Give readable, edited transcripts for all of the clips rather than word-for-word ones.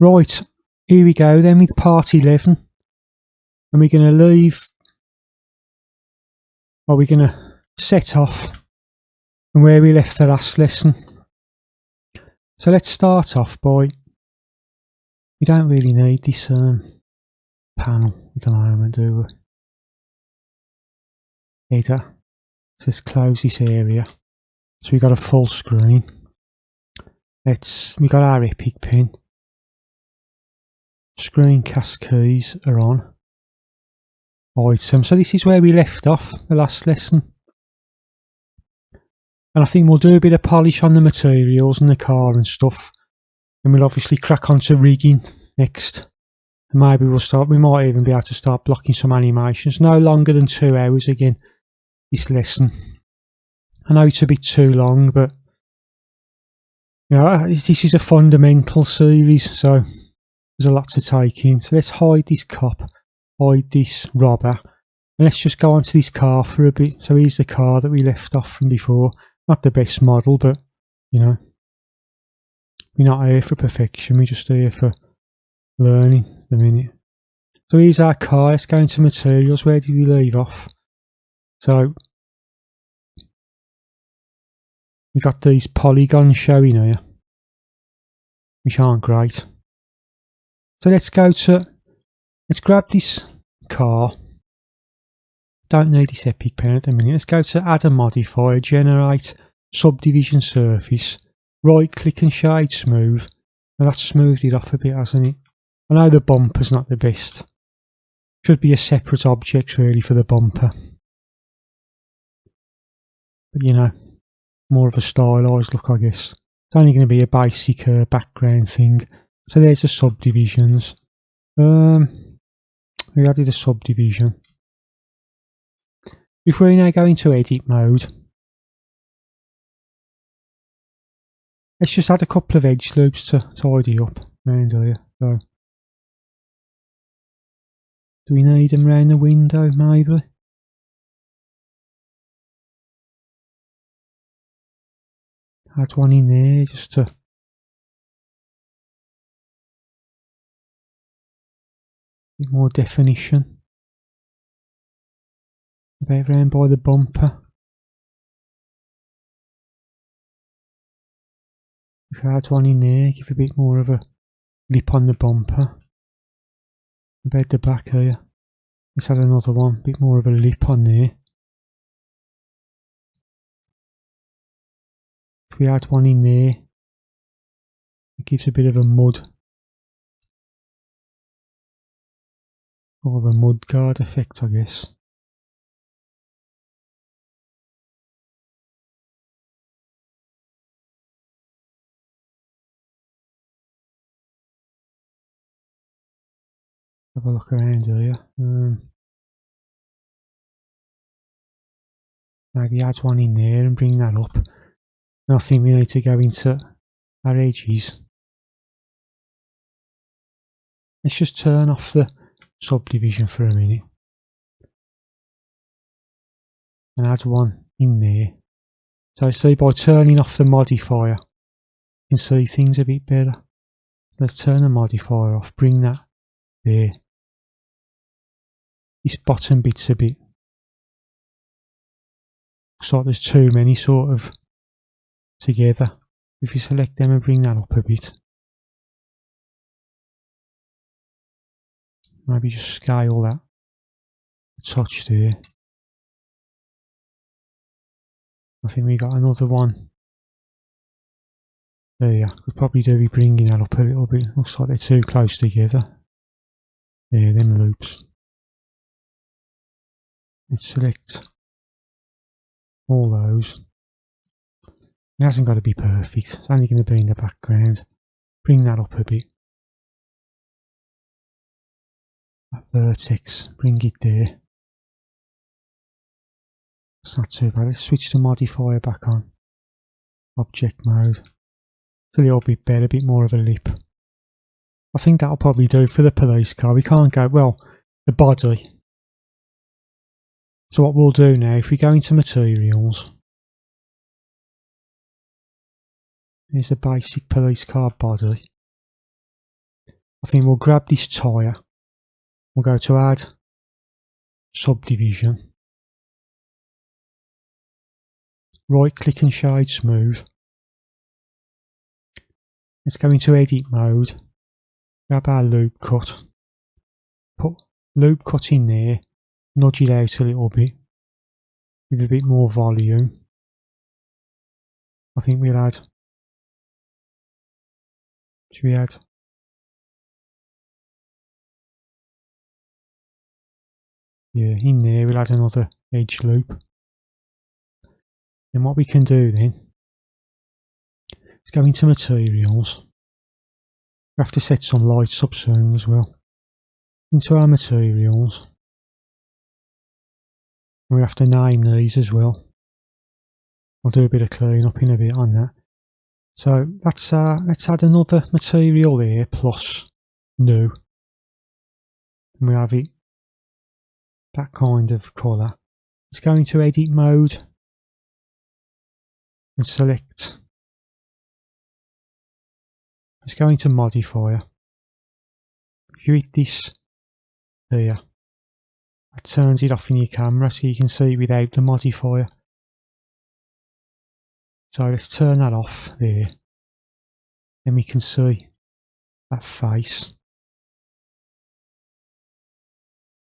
Right, here we go then with part 11. And we're going to leave, or we're going to set off from where we left the last lesson. So let's start off by, we don't really need this panel at the moment, do we? Header. So let's close this area. So we've got a full screen. We've got our epic pin. Screencast keys are on. Item. So this is where we left off the last lesson. And I think we'll do a bit of polish on the materials and the car and stuff. And we'll obviously crack on to rigging next. And maybe we might even be able to start blocking some animations. No longer than 2 hours again, this lesson. I know it's a bit too long, but you know, this is a fundamental series, so there's a lot to take in. So let's hide this cop, hide this robber, and let's just go onto this car for a bit. So here's the car that we left off from before. Not the best model, but you know, we're not here for perfection, we're just here for learning at the minute. So here's our car. Let's go into materials. Where did we leave off? So we got these polygons showing here, which aren't great. So let's grab this car. Don't need this epic pen at the minute. Let's go to add a modifier, generate subdivision surface, right click and shade smooth. Now that's smoothed it off a bit, hasn't it? I know the bumper's not the best. Should be a separate object really for the bumper. But you know, more of a stylised look, I guess. It's only going to be a basic background thing. So there's the subdivisions. We added a subdivision. If we now go into edit mode, let's just add a couple of edge loops to tidy up around here. So, do we need them around the window maybe? Add one in there just to get more definition. About round by the bumper. We could add one in there, give a bit more of a lip on the bumper. About the back here. Let's add another one, bit more of a lip on there. If we add one in there, it gives a bit of a mud. Or of a mud guard effect, I guess. Have a look around here. Maybe add one in there and bring that up. And I think we need to go into our edges. Let's just turn off the subdivision for a minute. And add one in there. So see, by turning off the modifier, you can see things a bit better. Let's turn the modifier off, bring that there. This bottom bit's a bit, looks like there's too many sort of together. If you select them and bring that up a bit. Maybe just scale that a touch there. I think we got another one there. Could probably do be bringing that up a little bit. Looks like they're too close together. There, them loops. Let's select all those. It hasn't got to be perfect. It's only going to be in the background. Bring that up a bit. That vertex, bring it there. It's not too bad. Let's switch the modifier back on. Object mode. It's a little bit better, a bit more of a lip. I think that'll probably do for the police car. We can't go, well, the body. So what we'll do now, if we go into materials, here's the basic police car body. I think we'll grab this tyre. We'll go to add subdivision. Right click and shade smooth. Let's go into edit mode. Grab our loop cut. Put loop cut in there. Nudge it out a little bit. Give a bit more volume. I think we'll add. Should we add? Yeah, in there we'll add another edge loop. And what we can do then is go into materials. We have to set some lights up soon as well. Into our materials. And we have to name these as well. I'll do a bit of clean up in a bit on that. So let's add another material there plus new. And we have it that kind of colour. Let's go into edit mode and select. Let's go into modifier. If you hit this here, it turns it off in your camera so you can see it without the modifier. So let's turn that off there. Then we can see that face.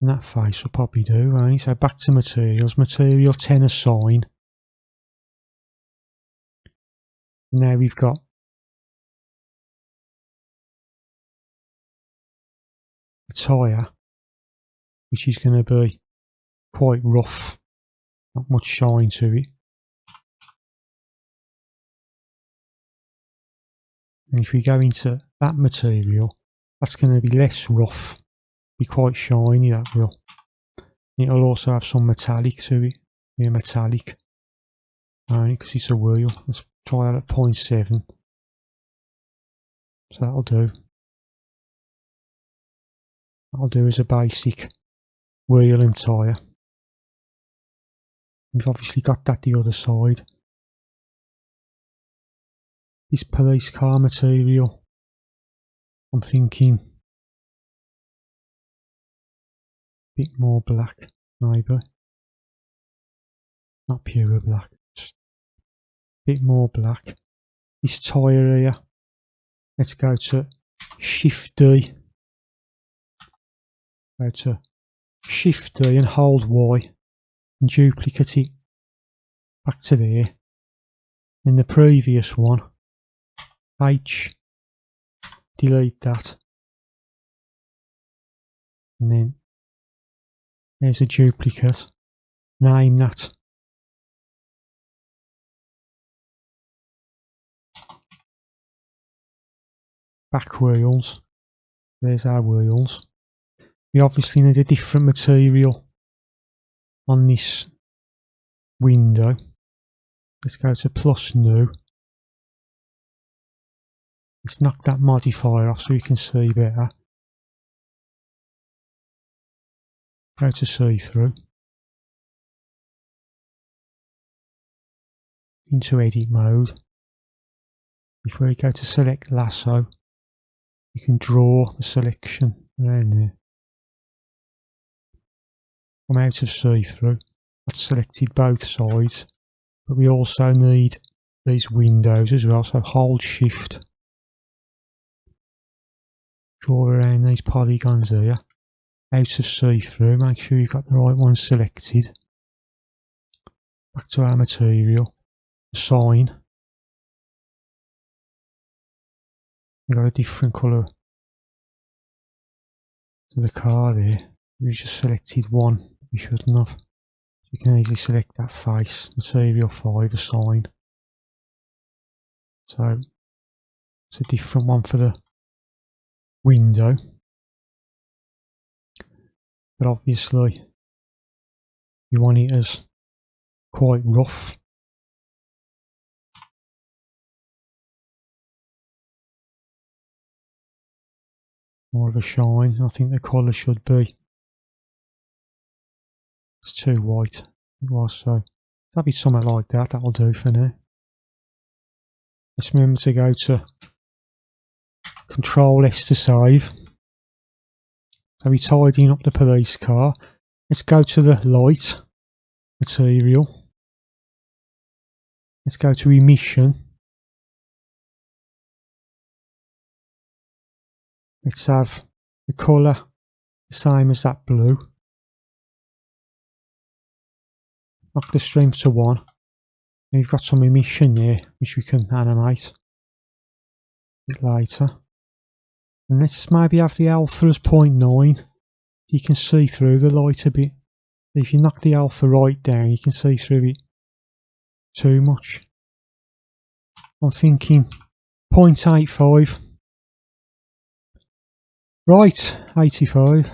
And that face will probably do, right? So back to materials. Material 10 assign. And now we've got a tyre, which is going to be quite rough. Not much shine to it. And if we go into that material, that's going to be less rough, be quite shiny, that will. It'll also have some metallic to it, yeah, metallic, because it's a wheel. Let's try that at 0.7. So that'll do. That'll do as a basic wheel and tyre. We've obviously got that the other side. This police car material, I'm thinking a bit more black, maybe. Not pure black, just a bit more black. This tyre here, let's go to Shift D. Go to Shift D and hold Y and duplicate it back to there. In the previous one, H, delete that, and then there's a duplicate, name that. Back wheels, there's our wheels. We obviously need a different material on this window. Let's go to plus new. Let's knock that modifier off so we can see better. Go to see through. Into edit mode. If we go to select lasso, you can draw the selection around there. Come out of see through. That's selected both sides, but we also need these windows as well, so hold shift. Draw around these polygons here, out of see through, make sure you've got the right one selected. Back to our material, assign. We've got a different colour to the car there. We've just selected one, we shouldn't have. You can easily select that face, material 5, assign. So it's a different one for the window, but obviously you want it as quite rough. More of a shine. I think the colour should be. It's too white. It was, so that'll be something like that. That'll do for now. Let's remember to go to Control S to save. So we're tidying up the police car. Let's go to the light material. Let's go to Emission. Let's have the colour the same as that blue. Knock the strength to 1. And we've got some emission there, which we can animate a bit later. And let's maybe have the alpha as 0.9. You can see through the light a bit. If you knock the alpha right down, you can see through it too much. I'm thinking 0.85. Right, 85.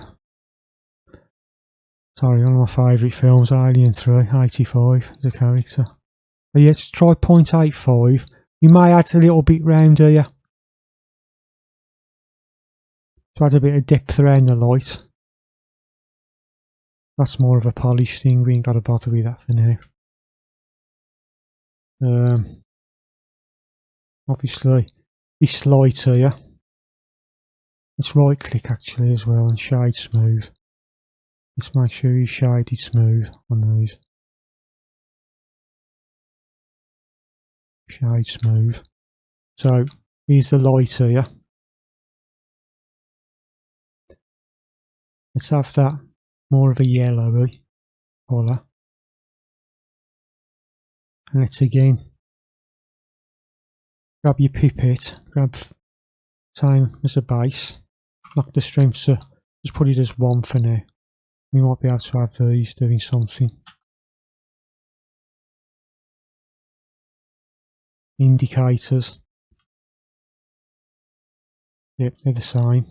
Sorry, one of my favourite films, Alien 3, 85, the character. But yeah, let's try 0.85. You may add a little bit round here to add a bit of depth around the light. That's more of a polish thing, we ain't got to bother with that for now. Obviously, this light here, let's right click actually as well and shade smooth. Let's make sure you shade it smooth on these. Shade smooth. So here's the light here. Let's have that more of a yellowy colour. And let's again grab your pipette, grab same as a base, knock the strength to just put it as 1 for now. We might be able to have these doing something. Indicators. Yep, they're the same.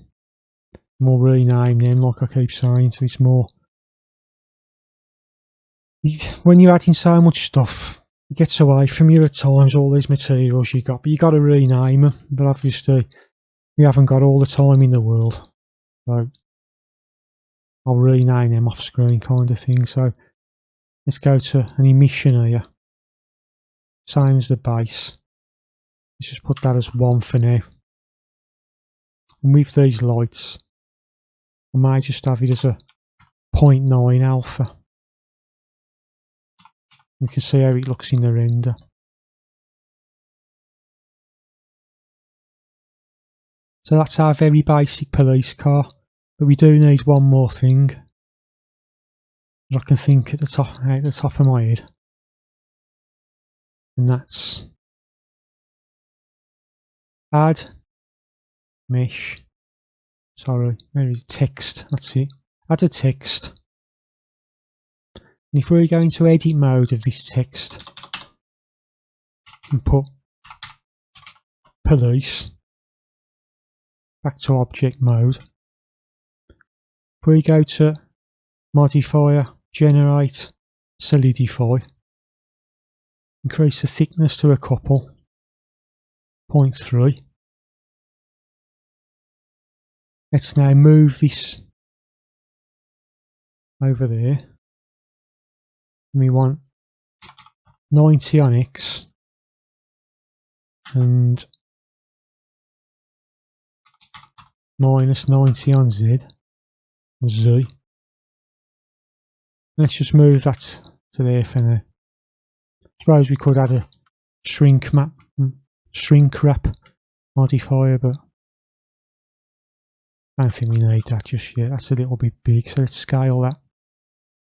We'll rename them like I keep saying, so it's more. When you're adding so much stuff, it gets away from you at times, all these materials you got, but you got to rename them. But obviously, we haven't got all the time in the world. So I'll rename them off screen kind of thing. So let's go to an emission here. Same as the base. Let's just put that as 1 for now. And with these lights, I might just have it as a 0.9 alpha. You can see how it looks in the render. So that's our very basic police car. But we do need one more thing that I can think at the top of my head. And that's add mesh. Sorry, where is text? That's it. Add a text. And if we're going to edit mode of this text, and put police back to object mode. If we go to modifier, generate, solidify, increase the thickness to a couple, 0.3. Let's now move this over there. And we want 90 on X and minus 90 on Z. Let's just move that to there for now. Suppose we could add a shrink wrap modifier, but I don't think we need that just yet. That's a little bit big, so let's scale that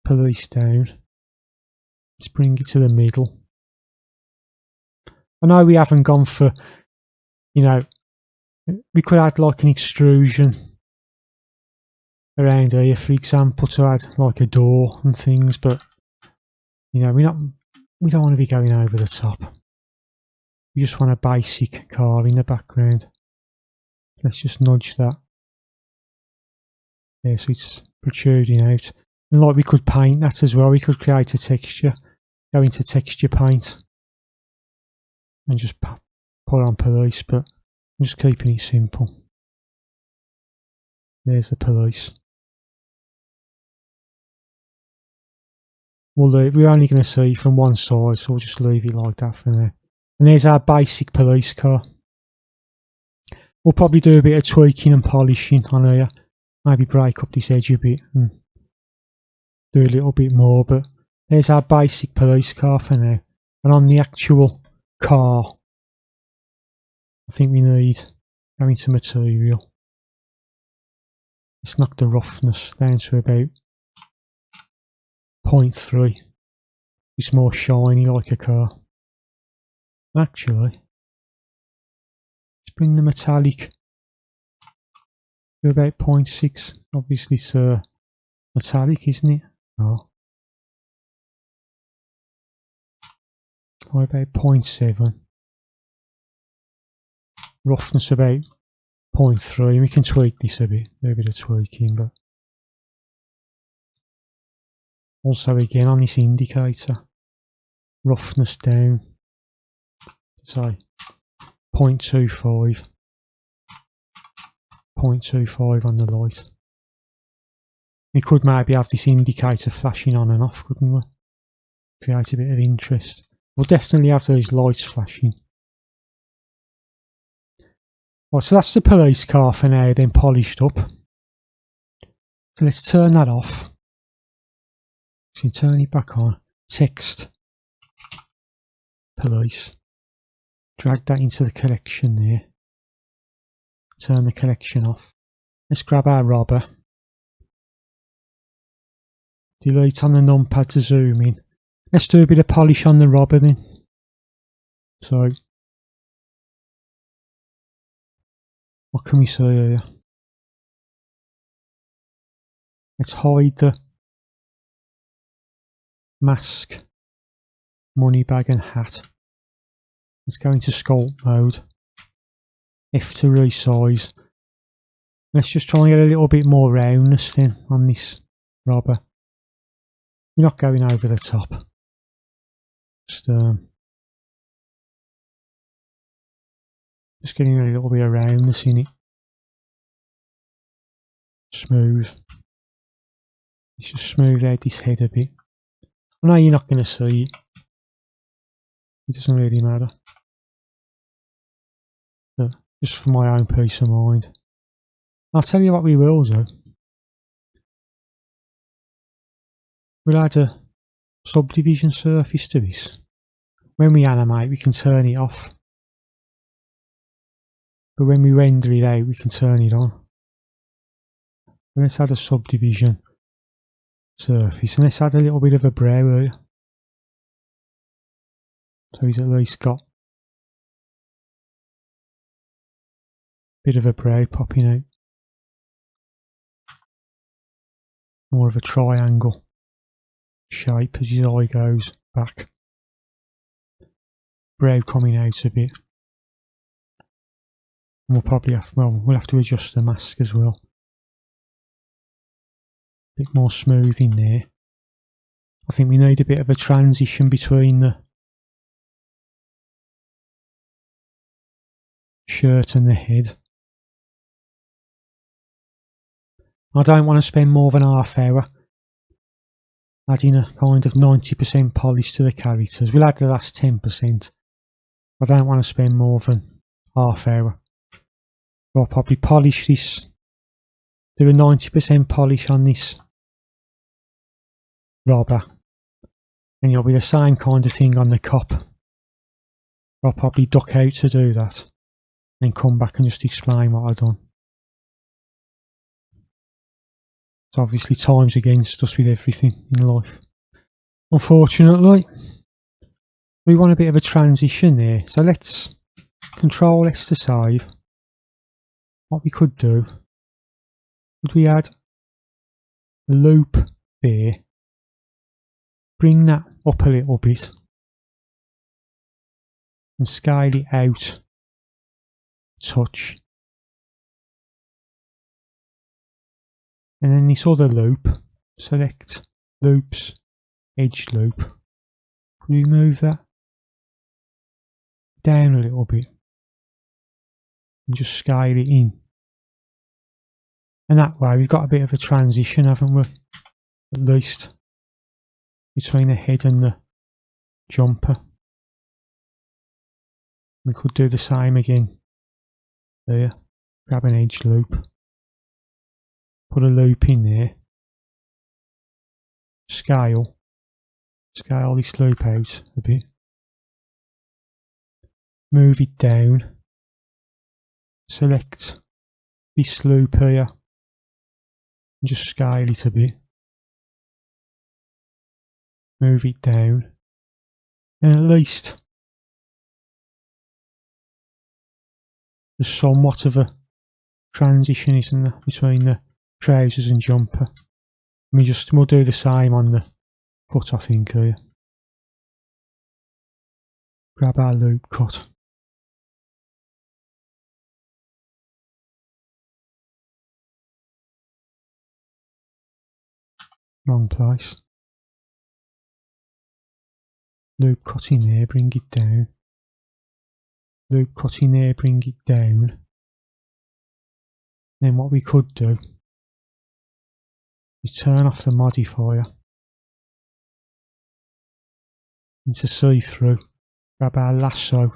police down. Let's bring it to the middle. I know we haven't gone for, you know, we could add like an extrusion around here, for example, to add like a door and things, but you know, we don't want to be going over the top. We just want a basic car in the background. Let's just nudge that. Yeah, so it's protruding out. And like we could paint that as well. We could create a texture, go into texture paint, and just put on police, but I'm just keeping it simple. There's the police. We're only going to see from one side, so we'll just leave it like that for now. And there's our basic police car. We'll probably do a bit of tweaking and polishing on here. maybe break up this edge a bit and do a little bit more, but there's our basic police car for now. And on the actual car, I think we need go into material. Let's knock the roughness down to about 0.3. It's more shiny like a car. Actually, let's bring the metallic to about 0.6. Obviously it's metallic, isn't it? Oh. Or about 0.7. Roughness about 0.3. We can tweak this a bit, do a bit of tweaking, but also again on this indicator, roughness down, say 0.25, 0.25 on the light. We could maybe have this indicator flashing on and off, couldn't we? Create a bit of interest. We'll definitely have those lights flashing. Right, so that's the police car for now, then polished up. So let's turn that off. So you turn it back on. Text. Police. Drag that into the collection there. Turn the collection off. Let's grab our robber. Delete on the numpad to zoom in. Let's do a bit of polish on the robber then. So, what can we see here? Let's hide the mask, money bag and hat. Let's go into sculpt mode. F to resize. Let's just try and get a little bit more roundness then on this robber. You're not going over the top. Just getting a little bit of roundness in it. Smooth. Let's just smooth out this head a bit. I know you're not going to see it. It doesn't really matter. But just for my own peace of mind. I'll tell you what we will do. We'll add a subdivision surface to this. When we animate, we can turn it off. But when we render it out, we can turn it on. Let's add a subdivision surface, and let's add a little bit of a brow here. So he's at least got a bit of a brow popping out. More of a triangle shape as his eye goes back. Brow coming out a bit. And we'll probably have, we'll have to adjust the mask as well. A bit more smooth in there. I think we need a bit of a transition between the shirt and the head. I don't want to spend more than half hour adding a kind of 90% polish to the characters. We'll add the last 10%. I don't want to spend more than half hour. I'll probably polish this, do a 90% polish on this robber, and it'll be the same kind of thing on the cop. I'll probably duck out to do that, then come back and just explain what I've done. So obviously time's against us with everything in life. Unfortunately, we want a bit of a transition there, so let's Control S to save. What we could do, would we add a loop there, bring that up a little bit and scale it out a touch, and then this other loop, select loops, edge loop, could we move that down a little bit and just scale it in, and that way we've got a bit of a transition, haven't we, at least between the head and the jumper. We could do the same again there, grab an edge loop, put a loop in there, scale this loop out a bit, move it down, select this loop here, and just scale it a bit, move it down, and at least there's somewhat of a transition, isn't there, between the trousers and jumper. We'll do the same on the foot, I think, here. Grab our loop cut. Wrong place. Loop cut in there, bring it down. Loop cut in there, bring it down. Then what we could do is turn off the modifier into see-through, grab our lasso,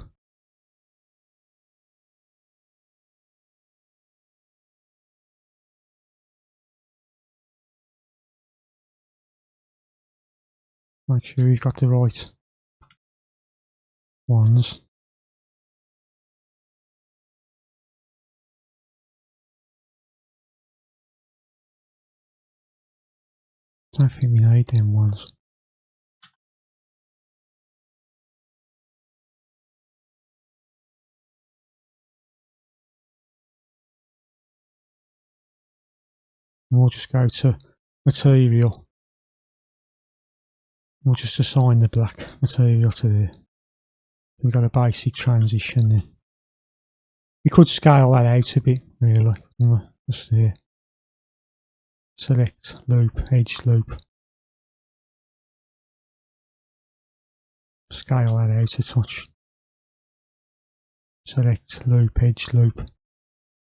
make sure you've got the right ones. I don't think we need them ones. We'll just go to material. We'll just assign the black material to there. We've got a basic transition there. We could scale that out a bit, really. Just there. Select loop, edge loop. Scale that out a touch. Select loop, edge loop.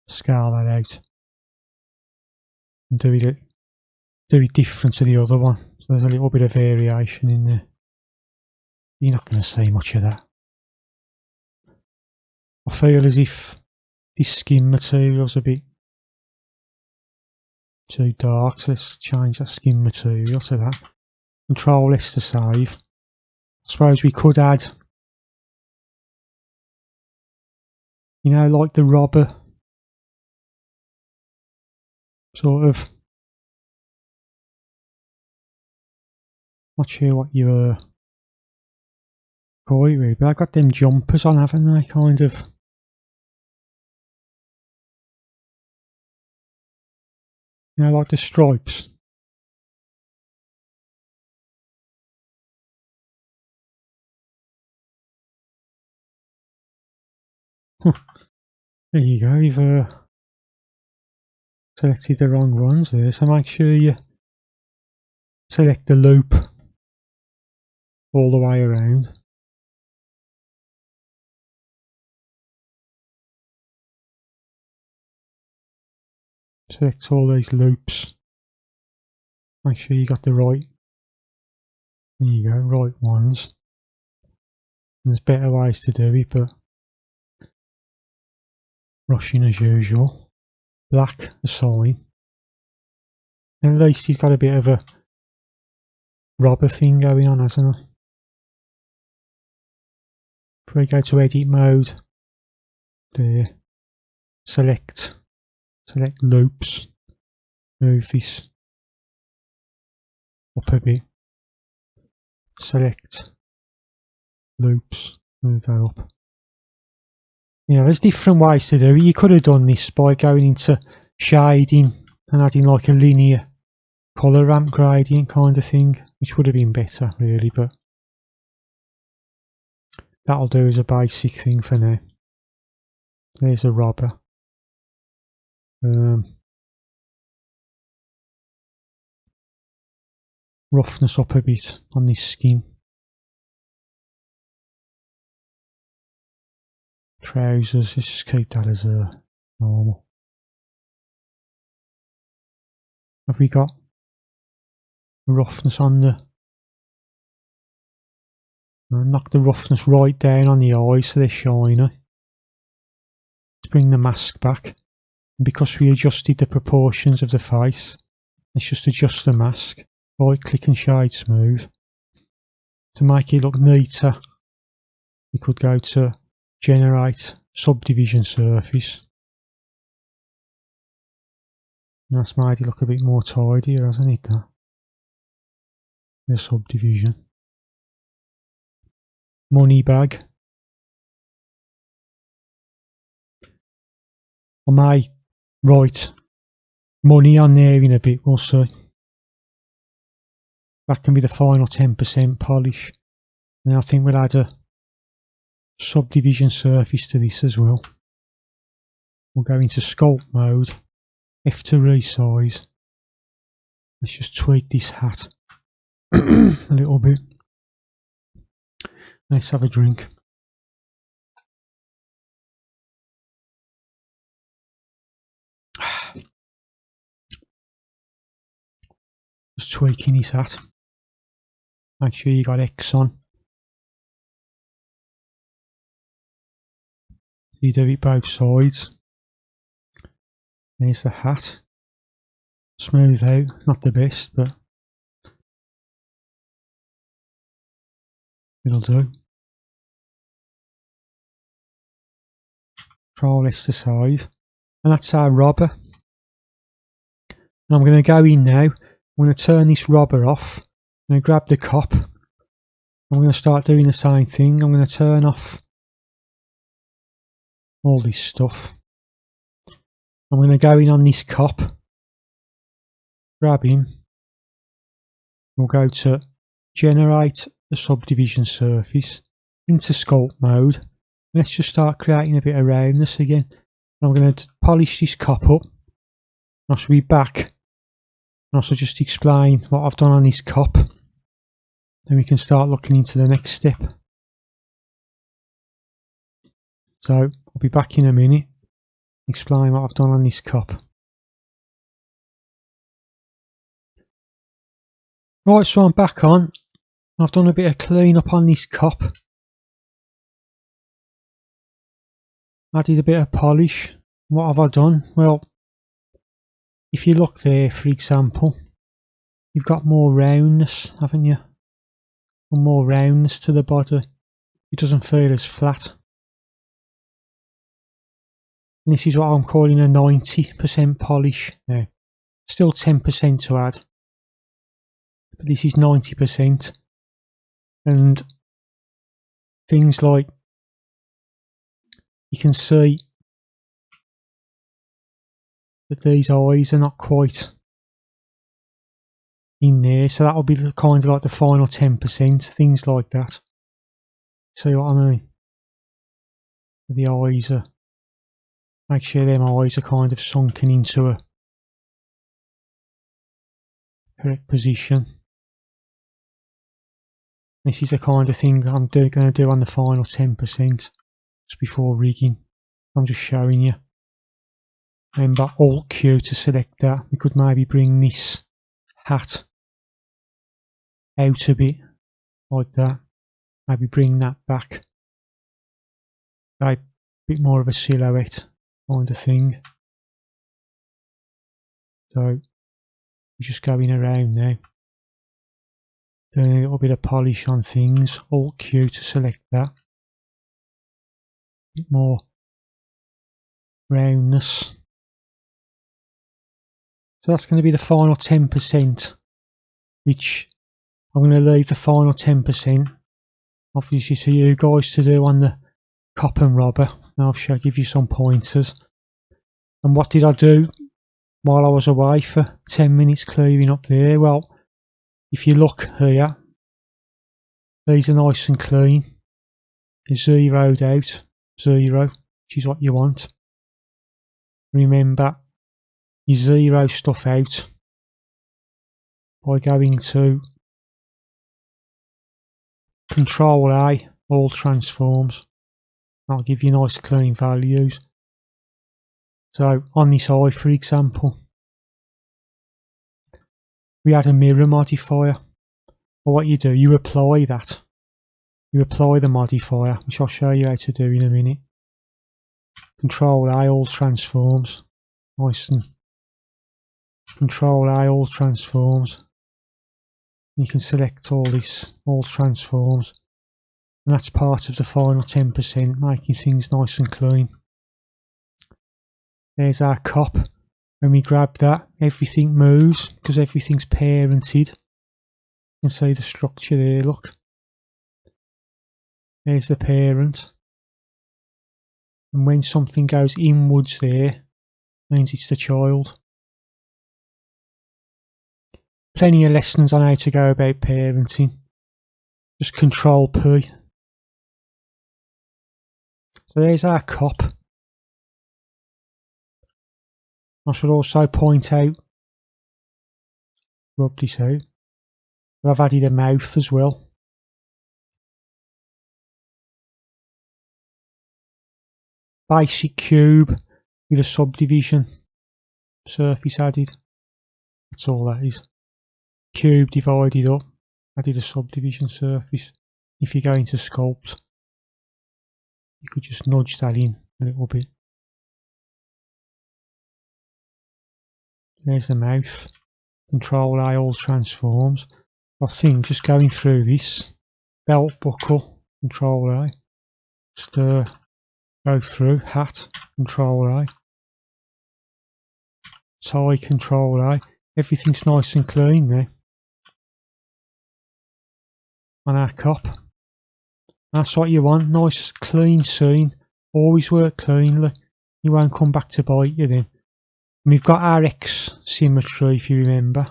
Scale that out. And do it different to the other one. So there's a little bit of variation in there. You're not going to see much of that. I feel as if this skin material's a bit too dark, so let's change that skin material to that. Control S to save. I suppose we could add, you know, like the robber sort of. Not sure what you call it really, but I've got them jumpers on, haven't I? Kind of. You know, like the stripes. There you go, you've selected the wrong ones there, so make sure you select the loop all the way around. Select all these loops. Make sure you got the right, there you go, right ones. There's better ways to do it, but rushing as usual. Black, assign. And at least he's got a bit of a robber thing going on, hasn't he? If we go to edit mode, there, select loops, move this up a bit, select loops, move that up. You know, there's different ways to do it. You could have done this by going into shading and adding like a linear colour ramp gradient kind of thing, which would have been better really, but that'll do as a basic thing for now. There's a robber. Roughness up a bit on this skin. Trousers, let's just keep that as a normal. Have we got roughness on the... knock the roughness right down on the eyes so they're shiny. Let's bring the mask back. And because we adjusted the proportions of the face, let's just adjust the mask. Right click and shade smooth. To make it look neater, we could go to generate subdivision surface. And that's made it look a bit more tidier, hasn't it? The subdivision. Money bag. I may write money on there in a bit, we'll see. That can be the final 10% polish. And I think we'll add a subdivision surface to this as well. We'll go into sculpt mode, F to resize. Let's just tweak this hat a little bit. Let's have a drink. Just tweaking his hat. Make sure you got X on. So you do it both sides. There's the hat. Smooth out, not the best, but it'll do. Control S to save. And that's our robber. And I'm going to go in now. I'm going to turn this robber off. I'm going to grab the cop. I'm going to start doing the same thing. I'm going to turn off all this stuff. I'm going to go in on this cop. Grab him. We'll go to generate the subdivision surface into sculpt mode. Let's just start creating a bit of roundness again. I'm going to polish this cop up. I shall be back and also just explain what I've done on this cop. Then we can start looking into the next step. So I'll be back in a minute. Explain what I've done on this cop. Right, so I'm back on. I've done a bit of clean up on this cop. Added a bit of polish. What have I done? Well, if you look there, for example, you've got more roundness, haven't you? Or more roundness to the body. It doesn't feel as flat. And this is what I'm calling a 90% polish now. Still 10% to add. But this is 90%. And things like, you can see that these eyes are not quite in there, so that'll be the kind of like the final 10%, things like that. See what I mean? The eyes are, make sure them eyes are kind of sunken into a correct position. This is the kind of thing I'm going to do on the final 10%, just before rigging. I'm just showing you. Remember, Alt Q to select that. We could maybe bring this hat out a bit, like that. Maybe bring that back. A bit more of a silhouette kind of thing. So, we're just going around now. Doing a little bit of polish on things. Alt Q to select that. Bit more roundness. So that's going to be the final 10%, which I'm going to leave the final 10%, obviously, to you guys to do on the cop and robber. Now I'll give you some pointers. And what did I do while I was away for 10 minutes clearing up there? Well, if you look here, these are nice and clean. They're zeroed out, 0, which is what you want. Remember, you zero stuff out by going to Control A, all transforms. That'll give you nice clean values. So on this eye, for example, we had a mirror modifier. But what you do, you apply that. You apply the modifier, which I'll show you how to do in a minute. Control A, all transforms. nice and Control A, all transforms. You can select all this, all transforms, and that's part of the final 10%, making things nice and clean. There's our cop. When we grab that, everything moves because everything's parented. You can see the structure there, look. There's the parent. And when something goes inwards there, means it's the child. Plenty of lessons on how to go about parenting. Just Control P. So there's our cop. I should also point out, rub this out, but I've added a mouth as well. Basic cube with a subdivision surface added. That's all that is. Cube divided up, added a subdivision surface. If you go into sculpt, you could just nudge that in a little bit. There's the mouth. Control A, all transforms. I think just going through this, belt buckle, Control A, stir, go through, hat, Control A, tie, Control A. Everything's nice and clean now. On our cop. That's what you want, nice clean scene. Always work cleanly. You won't come back to bite you then. And we've got our X symmetry, if you remember.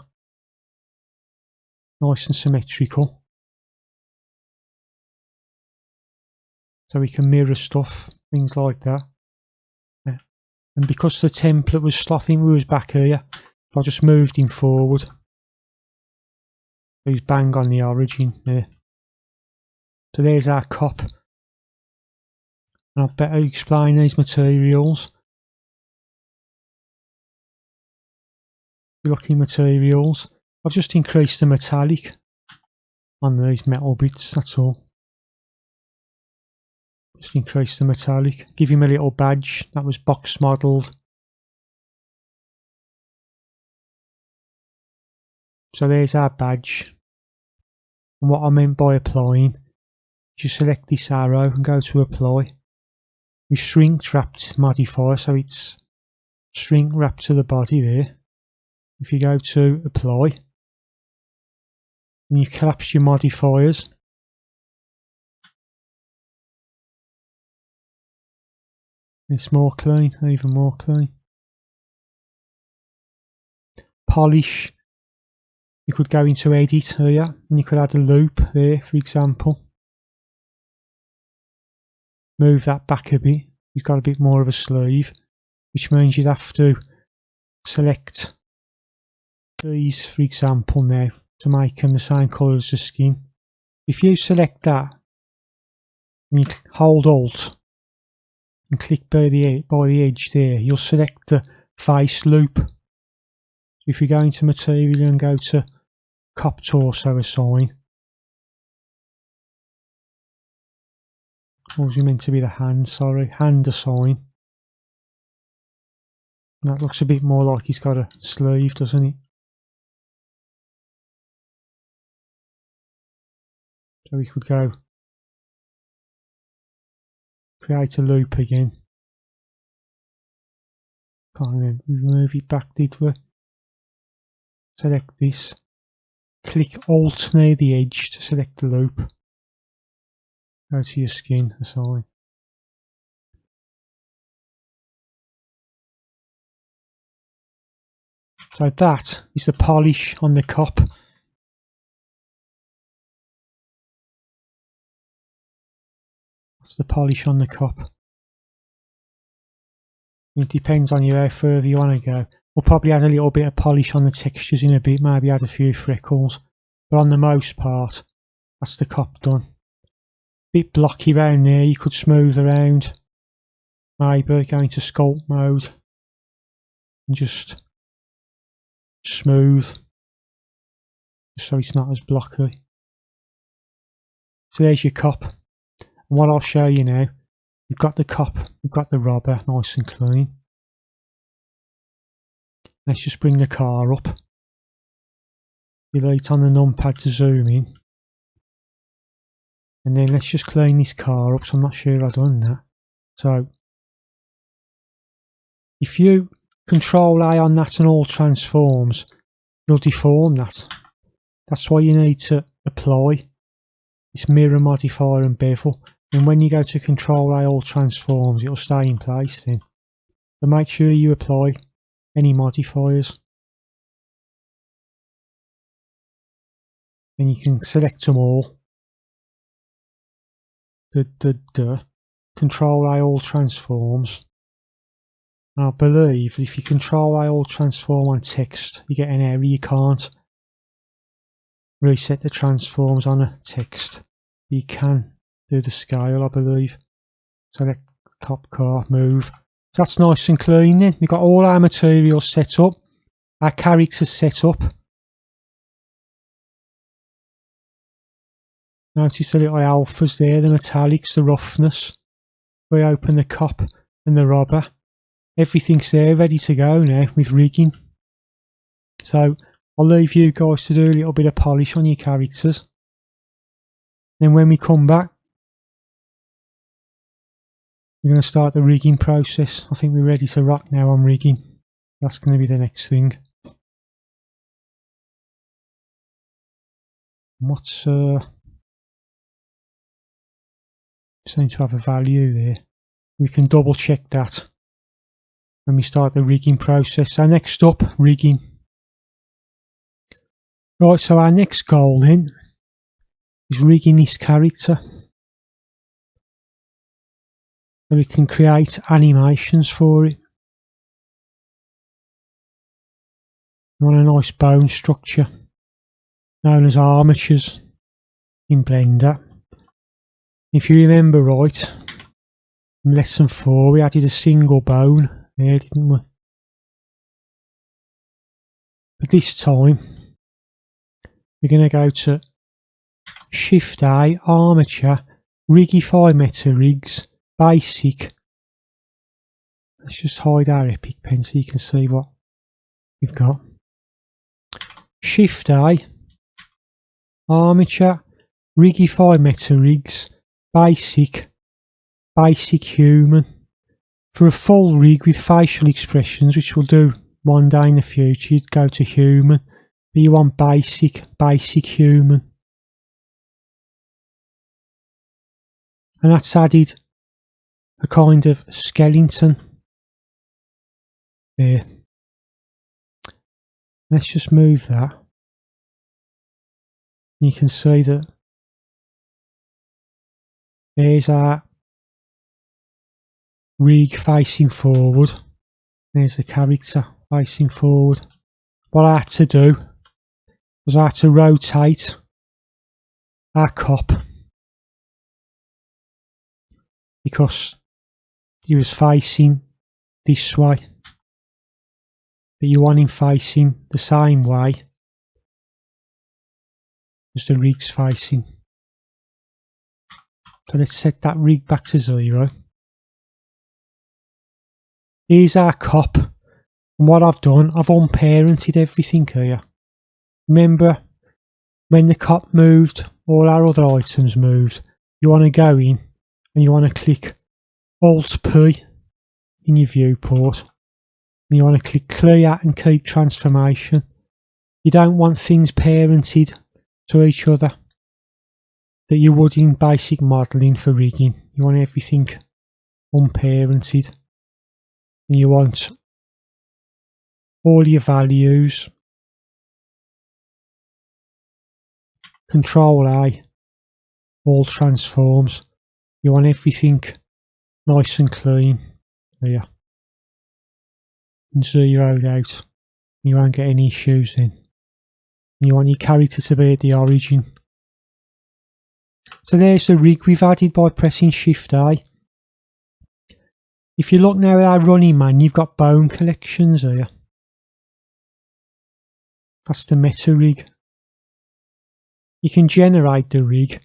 Nice and symmetrical. So we can mirror stuff, things like that. Yeah. And because the template was slothing, we was back here. I just moved him forward. He's bang on the origin there. So there's our cop. And I better explain these materials. Looking materials. I've just increased the metallic on these metal bits, that's all. Just increase the metallic. Give him a little badge. That was box modelled. So there's our badge. And what I meant by applying, you select this arrow and go to apply. We shrink wrapped modifier, so it's shrink wrapped to the body there. If you go to apply, and you collapse your modifiers, it's more clean, even more clean. Polish, you could go into edit here, and you could add a loop there, for example. Move that back a bit, you've got a bit more of a sleeve, which means you'd have to select these, for example, now to make them the same colour as the skin. If you select that and you hold Alt and click by the edge there, you'll select the face loop. So if you go into material and go to cop torso assign, or was it meant to be the hand? Sorry, hand assign. That looks a bit more like he's got a sleeve, doesn't it? So we could go create a loop again. Can't remember, we move it back, did we? Select this. Click Alt near the edge to select the loop. Go to your skin, assign. So that is the polish on the cop. That's the polish on the cop. It depends on you how further you want to go. We'll probably add a little bit of polish on the textures in a bit, maybe add a few freckles. But on the most part, that's the cop done. Bit blocky around there, you could smooth around. Maybe go into sculpt mode and just smooth, just so it's not as blocky. So there's your cop. And what I'll show you now, we've got the cop, we've got the rubber nice and clean. Let's just bring the car up. Delete on the numpad to zoom in. And then let's just clean this car up, so I'm not sure I've done that. So, if you Control A on that and all transforms, you'll deform that. That's why you need to apply this mirror modifier and bevel. And when you go to Control A all transforms, it'll stay in place then. So make sure you apply any modifiers. And you can select them all. Control A all transforms. And I believe if you Control A all transform on text, you get an error. You can't reset the transforms on a text. You can do the scale, I believe. Select cop car, move. So that's nice and clean then. We've got all our materials set up. Our characters set up. Notice the little alphas there, the metallics, the roughness. We open the cop and the robber. Everything's there ready to go now with rigging. So I'll leave you guys to do a little bit of polish on your characters. Then when we come back, we're going to start the rigging process. I think we're ready to rock now on rigging. That's going to be the next thing. What's seem to have a value there. We can double check that when we start the rigging process. So next up, rigging. Right, so our next goal then is rigging this character. So we can create animations for it. We want a nice bone structure known as armatures in Blender. If you remember right, in lesson 4 we added a single bone there, didn't we? But this time we're going to go to Shift A, Armature, Rigify Meta Rigs, Basic. Let's just hide our epic pen so you can see what we've got. Shift A, Armature, Rigify Meta Rigs, Basic Human. For a full rig with facial expressions, which we'll do one day in the future, you'd go to Human. But you want Basic Human. And that's added a kind of skeleton there. Let's just move that. You can see that there's our rig facing forward. There's the character facing forward. What I had to do was I had to rotate our cop because he was facing this way. But you want him facing the same way as the rig's facing. So let's set that rig back to 0. Here's our cop. And what I've done, I've unparented everything here. Remember, when the cop moved, all our other items moved. You want to go in and you want to click Alt-P in your viewport. And you want to click Clear and keep transformation. You don't want things parented to each other that you would in basic modelling for rigging. You want everything unparented. And you want all your values. Control A, all transforms. You want everything nice and clean here. And zeroed out. You won't get any issues then. And you want your character to be at the origin. So there's the rig we've added by pressing Shift A. If you look now at our running man, you've got bone collections here. That's the meta rig. You can generate the rig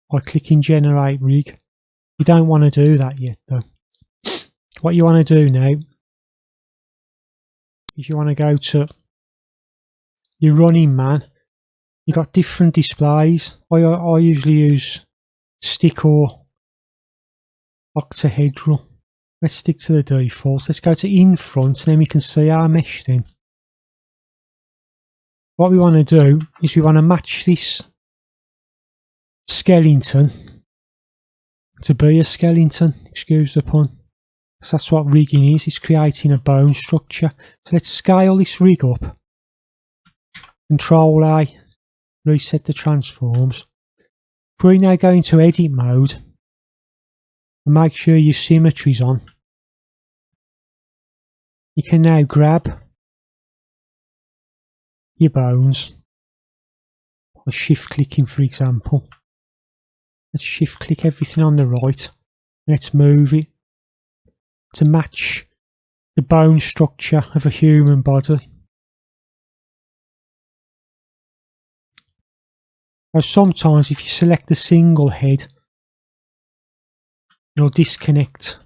by clicking Generate Rig. You don't want to do that yet though. What you want to do now is you want to go to your running man. You've got different displays. I usually use stick or octahedral. Let's stick to the default. Let's go to in front, and then we can see our mesh then. What we want to do is we want to match this skeleton to be a skeleton, excuse the pun. Because that's what rigging is, it's creating a bone structure. So let's scale this rig up. Control A, reset the transforms. If we now go into edit mode, and make sure your Symmetrize on, you can now grab your bones by shift clicking, for example. Let's shift click everything on the right. Let's move it to match the bone structure of a human body. Now sometimes if you select a single head, it'll disconnect.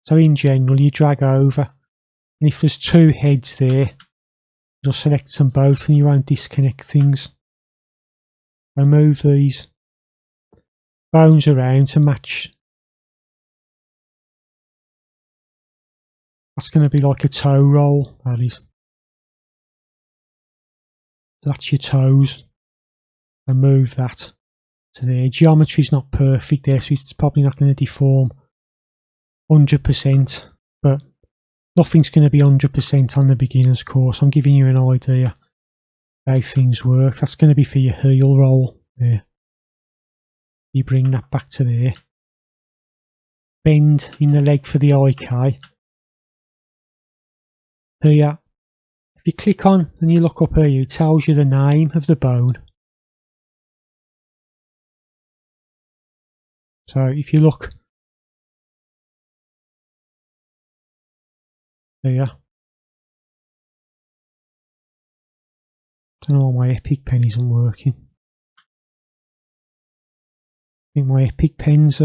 So in general you drag over, and if there's two heads there, you'll select them both and you won't disconnect things. I move these bones around to match. That's going to be like a toe roll, that is. That's your toes. And move that to there. Geometry is not perfect there, so it's probably not going to deform 100%, but nothing's going to be 100% on the beginner's course. I'm giving you an idea how things work. That's going to be for your heel roll there. You bring that back to there. Bend in the leg for the IK. Here, if you click on and you look up here, it tells you the name of the bone. So if you look here, I don't know why my Epic pen isn't working. I think my Epic pen's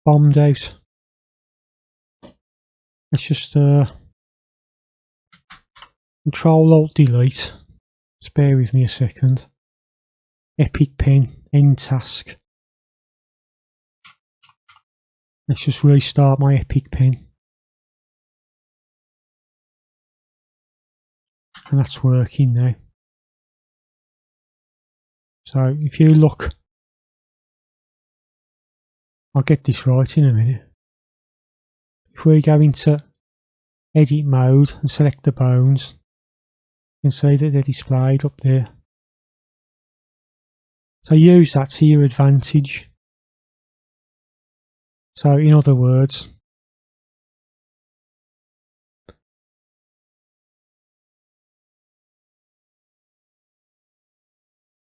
bombed out. Let's just Control Alt Delete. Just bear with me a second. Epic pen, end task. Let's just restart my Epic pen. And that's working now. So if you look, I'll get this right in a minute. If we go into edit mode and select the bones, you can see that they're displayed up there. So use that to your advantage. So in other words,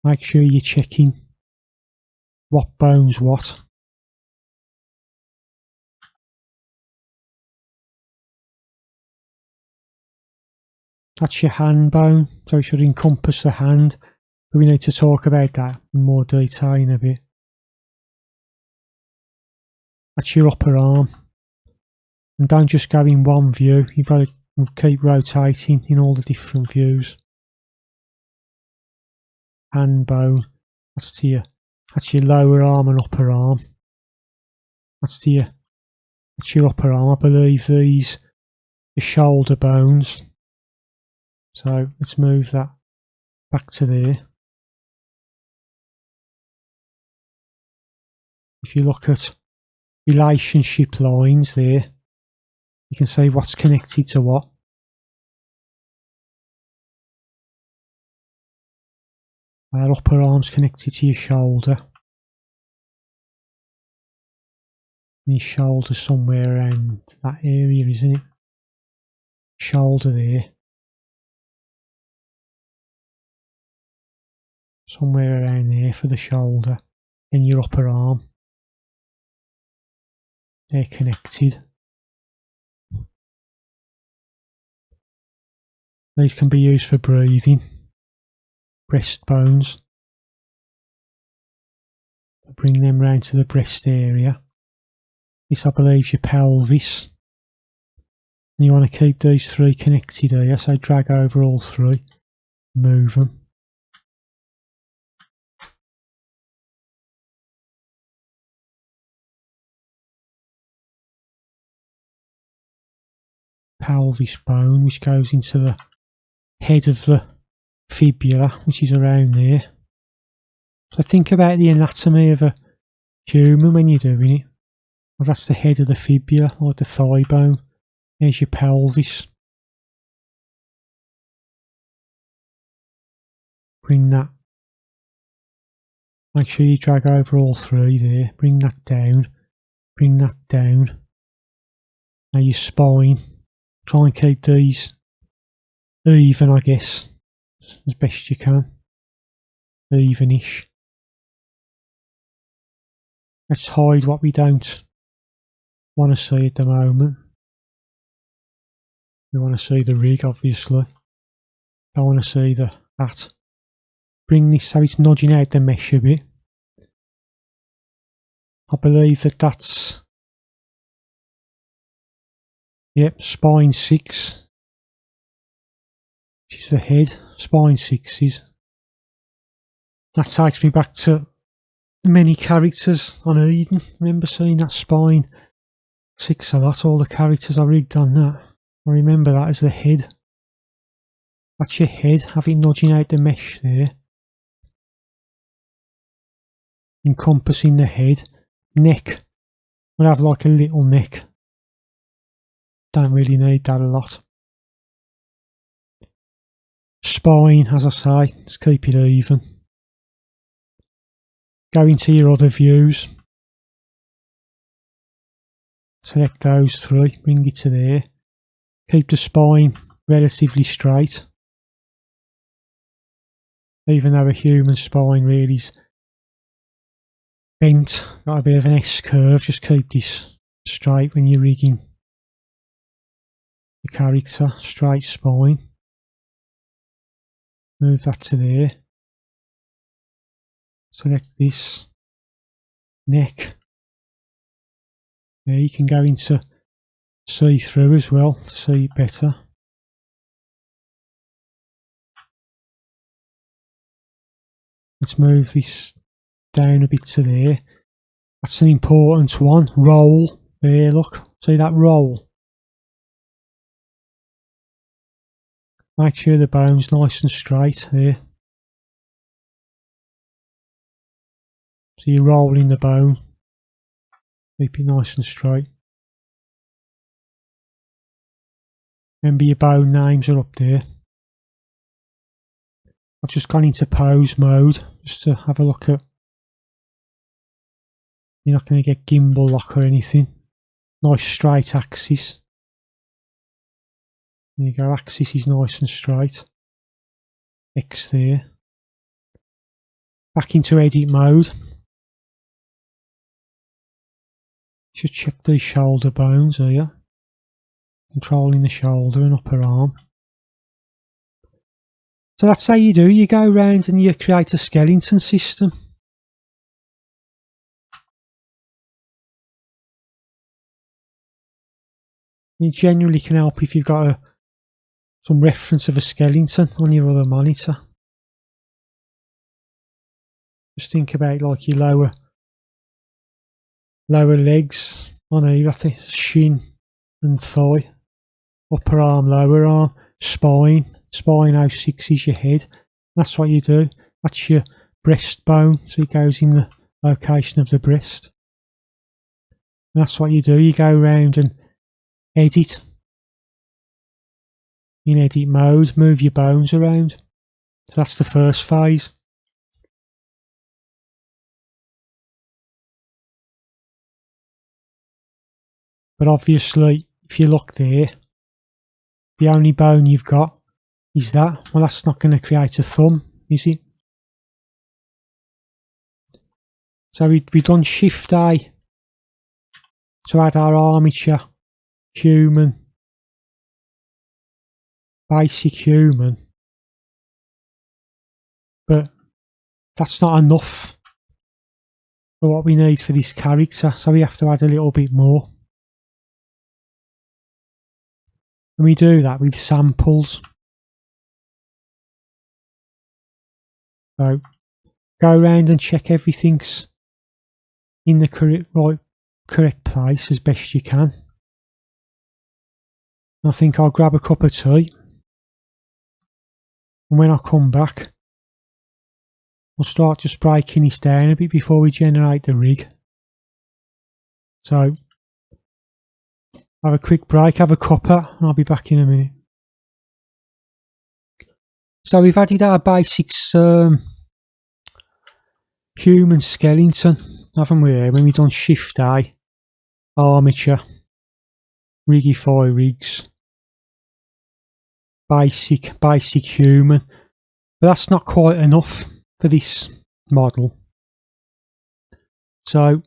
make sure you're checking what bone's what. That's your hand bone, so it should encompass the hand, but we need to talk about that in more detail in a bit. That's your upper arm, and don't just go in one view, you've got to keep rotating in all the different views. Hand bone, that's your lower arm and upper arm. That's your upper arm. I believe these are the shoulder bones. So let's move that back to there. If you look at relationship lines there, you can see what's connected to what. Our upper arm's connected to your shoulder. And your shoulder's somewhere around that area, isn't it? Shoulder there. Somewhere around there for the shoulder. And your upper arm. They're connected. These can be used for breathing. Breast bones. Bring them round to the breast area. This, I believe, is your pelvis. You want to keep these three connected here, so drag over all three, move them. Pelvis bone, which goes into the head of the fibula, which is around there. So think about the anatomy of a human when you're doing it. Well, that's the head of the fibula, or the thigh bone. There's your pelvis. Bring that. Make sure you drag over all three there. Bring that down. Bring that down. Now your spine. Try and keep these even, I guess, as best you can. Evenish. Let's hide what we don't want to see at the moment. We want to see the rig, obviously. Don't want to see that. Bring this so it's nudging out the mesh a bit. I believe that's... Yep, spine 6. Which is the head. Spine 6 is. That takes me back to many characters on Eden. Remember seeing that spine 6 a lot. All the characters I rigged on that. I remember that as the head. That's your head. Have it nudging out the mesh there. Encompassing the head. Neck. We'll have like a little neck. Don't really need that a lot. Spine, as I say, let's keep it even. Go into your other views. Select those three, bring it to there. Keep the spine relatively straight. Even though a human spine really is bent, got a bit of an S-curve, just keep this straight when you're rigging your character. Straight spine. Move that to there. Select this. Neck. There, you can go into see-through as well to see it better. Let's move this down a bit to there. That's an important one. Roll. There, look. See that roll? Make sure the bone's nice and straight there. So you're rolling the bone. Keep it nice and straight. Remember your bone names are up there. I've just gone into pose mode just to have a look at. You're not going to get gimbal lock or anything. Nice straight axis. There you go, axis is nice and straight. X there. Back into edit mode. Should check these shoulder bones here. Controlling the shoulder and upper arm. So that's how you do. You go around and you create a skeleton system. It generally can help if you've got some reference of a skeleton on your other monitor. Just think about like your lower legs on either the shin and thigh, upper arm, lower arm, spine 06 is your head. That's what you do. That's your breastbone, so it goes in the location of the breast. And that's what you do. You go around and edit. In edit mode, move your bones around. So that's the first phase. But obviously, if you look there, the only bone you've got is that. Well, that's not going to create a thumb, is it? So we've done Shift A to add our armature, human, basic human. But that's not enough for what we need for this character, so we have to add a little bit more. And we do that with samples. So go around and check everything's in the correct place as best you can. I think I'll grab a cup of tea, and when I come back we'll start just breaking this down a bit before we generate the rig. So have a quick break, have a cuppa, and I'll be back in a minute. So we've added our basics human skeleton, haven't we, when we've done Shift A, Armature, Rigify rigs, basic human. But that's not quite enough for this model. So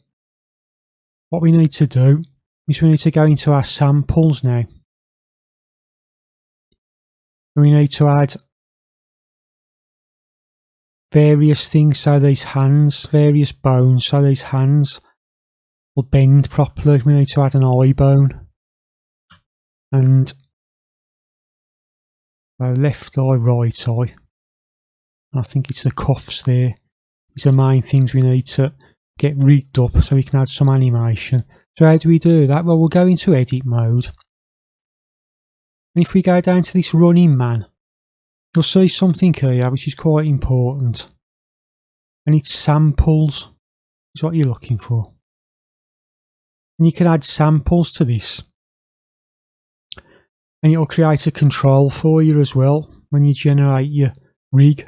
what we need to do is we need to go into our samples now. And we need to add various things, so these hands, various bones, so these hands will bend properly. We need to add an eye bone. And left eye, right eye. I think it's the cuffs there. These are the main things we need to get rigged up so we can add some animation. So how do we do that? Well, we'll go into edit mode. And if we go down to this running man, you'll see something here which is quite important. And it's samples is what you're looking for. And you can add samples to this. And it'll create a control for you as well when you generate your rig.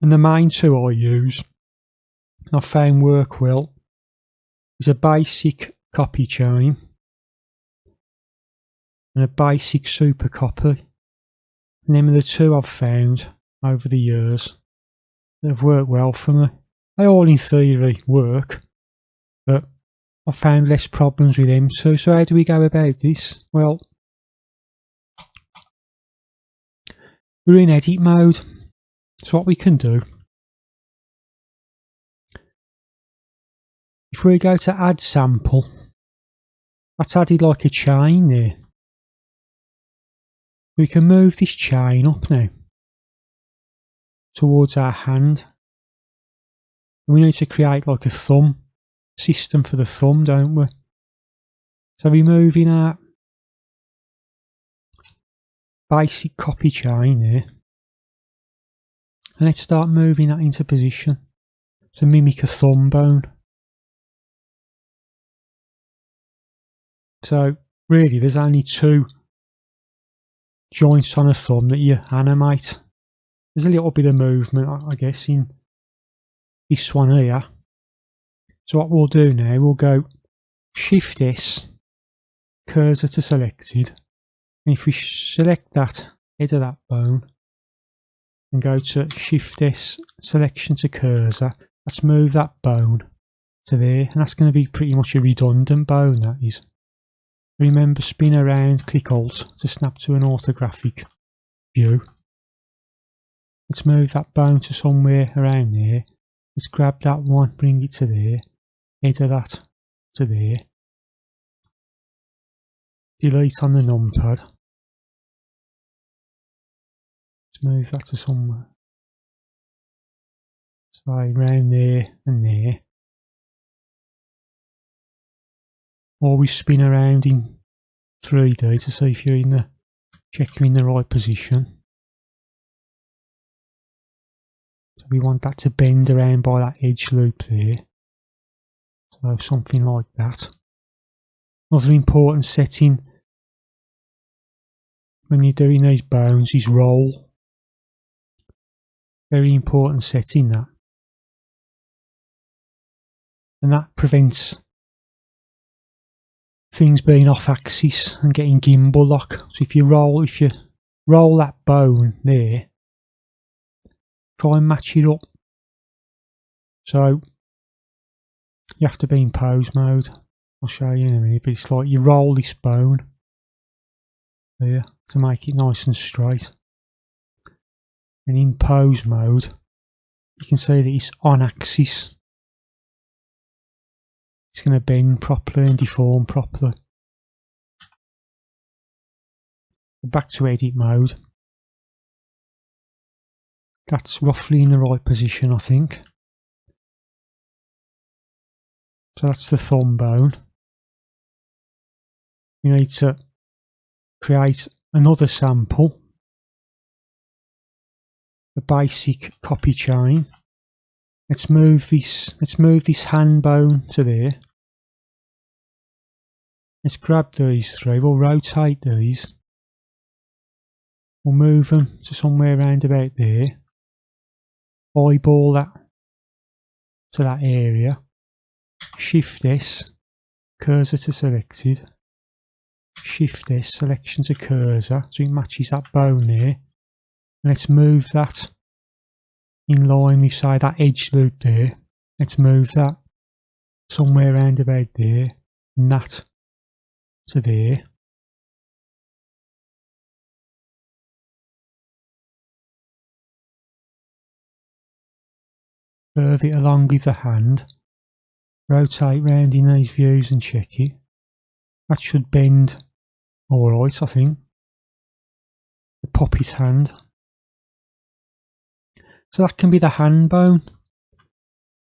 And the main two I use, and I found work well, is a basic copy chain and a basic super copy. And them are the two I've found over the years that have worked well for me. They all in theory work, but I've found less problems with them too. So how do we go about this? Well, we're in edit mode. So what we can do, if we go to add sample, that's added like a chain there. We can move this chain up now towards our hand. We need to create like a thumb system for the thumb, don't we? So we move in our basic copy chain there. And let's start moving that into position to mimic a thumb bone. So really there's only two joints on a thumb that you animate. There's a little bit of movement, I guess, in this one here. So what we'll do now, we'll go Shift S, cursor to selected. And if we select that head of that bone, and go to Shift S, selection to cursor, let's move that bone to there, and that's going to be pretty much a redundant bone, that is. Remember, spin around, click Alt to snap to an orthographic view. Let's move that bone to somewhere around there. Let's grab that one, bring it to there, head of that to there. Delete on the numpad. Move that to somewhere. So around there and there. Always spin around in 3D to see if you're in the check you're in the right position. So we want that to bend around by that edge loop there. So something like that. Another important setting when you're doing these bones is roll. Very important setting, that. And that prevents things being off axis and getting gimbal lock. So if you roll that bone there, try and match it up. So you have to be in pose mode. I'll show you in a minute, but it's like you roll this bone there to make it nice and straight. And in pose mode, you can see that it's on axis. It's going to bend properly and deform properly. Back to edit mode. That's roughly in the right position, I think. So that's the thumb bone. We need to create another sample, a basic copy chain. Let's move this hand bone to there. Let's grab these three, we'll rotate these. We'll move them to somewhere around about there. Eyeball that to that area. Shift this, cursor to selected. Shift this, selection to cursor, so it matches that bone there. And let's move that in line with, say, that edge loop there. Let's move that somewhere around about there, and that to there. Curve it along with the hand. Rotate round in these views and check it. That should bend alright, I think. The puppet hand. So that can be the hand bone.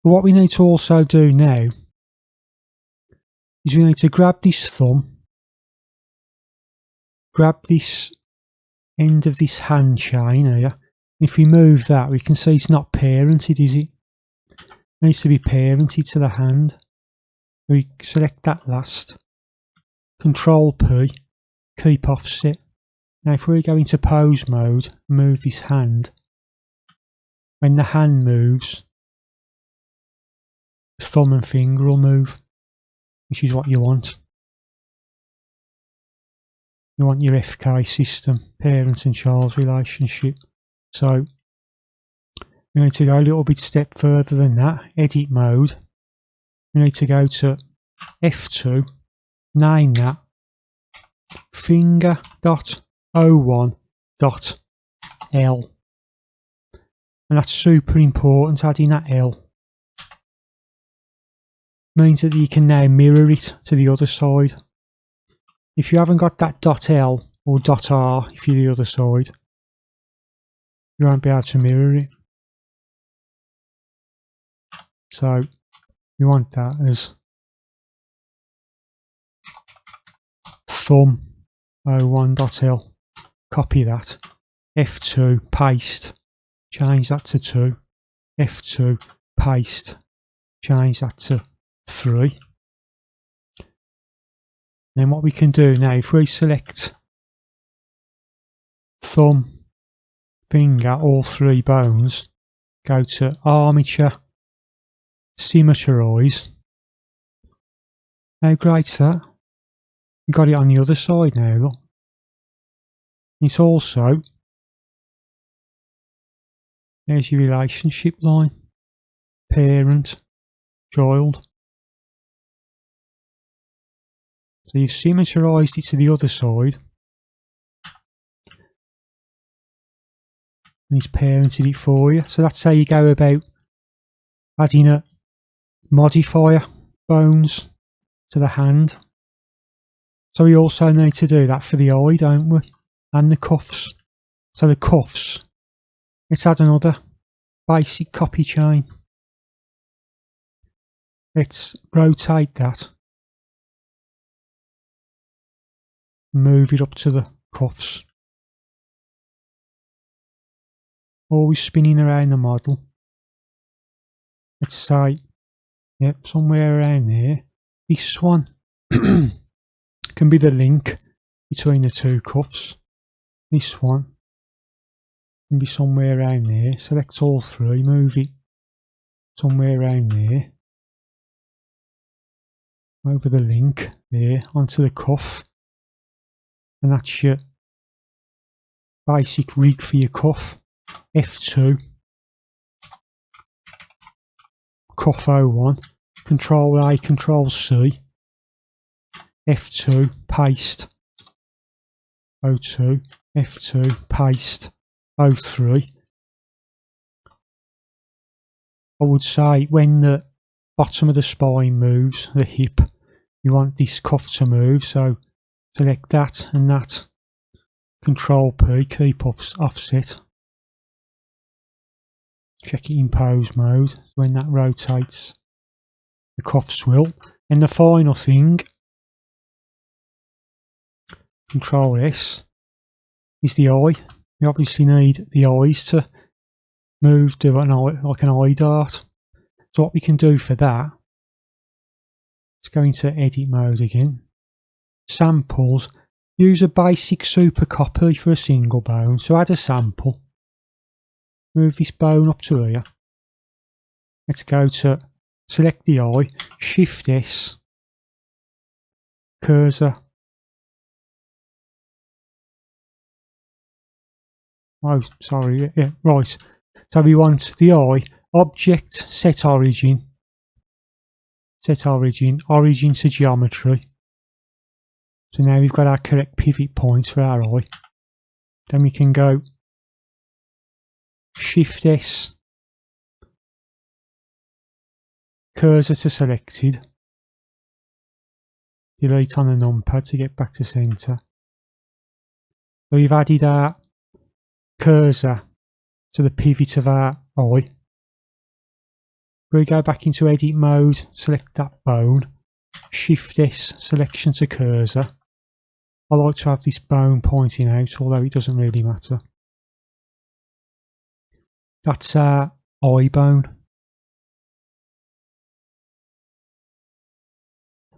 But what we need to also do now is we need to grab this thumb, grab this end of this hand chain here. If we move that, we can see it's not parented, is it? It needs to be parented to the hand. We select that last. Control P, keep offset. Now if we go into pose mode, move this hand. When the hand moves, the thumb and finger will move, which is what you want. You want your FK system, parent and child relationship. So we need to go a little bit step further than that. Edit mode. We need to go to F2, name that finger.01.L. And that's super important, adding that L. Means that you can now mirror it to the other side. If you haven't got that .L or .R, if you're the other side, you won't be able to mirror it. So you want that as thumb 01.L. Copy that. F2, paste. Change that to 2. F2, paste. Change that to 3. Then what we can do now, if we select thumb, finger, all three bones, go to Armature, Symmetrize. How great's that? You got it on the other side now, look. It's also, there's your relationship line, parent, child. So you've symmetrized it to the other side. And he's parented it for you. So that's how you go about adding a modifier bones to the hand. So we also need to do that for the eye, don't we? And the cuffs. So the cuffs, let's add another basic copy chain. Let's rotate that. Move it up to the cuffs. Always spinning around the model. Let's say, yep, somewhere around there. This one can be the link between the two cuffs. This one can be somewhere around there. Select all three, move it somewhere around there. Over the link there, onto the cuff. And that's your basic rig for your cuff. F2, cuff 01, Control A, Control C, F2, paste, 02, F2, paste, 03. I would say when the bottom of the spine moves, the hip, you want this cuff to move, so select that and that. Control P, keep offset. Check it in pose mode. When that rotates, the cuffs will. And the final thing, Control S, is the eye. You obviously need the eyes to move to like an eye dart. So what we can do for that, let's go into edit mode again. Samples. Use a basic super copy for a single bone. So add a sample. Move this bone up to here. Let's go to select the eye, Shift S, cursor. Oh, sorry, yeah, right. So we want the eye, object, set origin to geometry. So now we've got our correct pivot points for our eye. Then we can go Shift S, cursor to selected, delete on the numpad to get back to centre. So we've added our cursor to the pivot of our eye. We go back into edit mode, select that bone, Shift S, selection to cursor. I like to have this bone pointing out, although it doesn't really matter. That's our eye bone.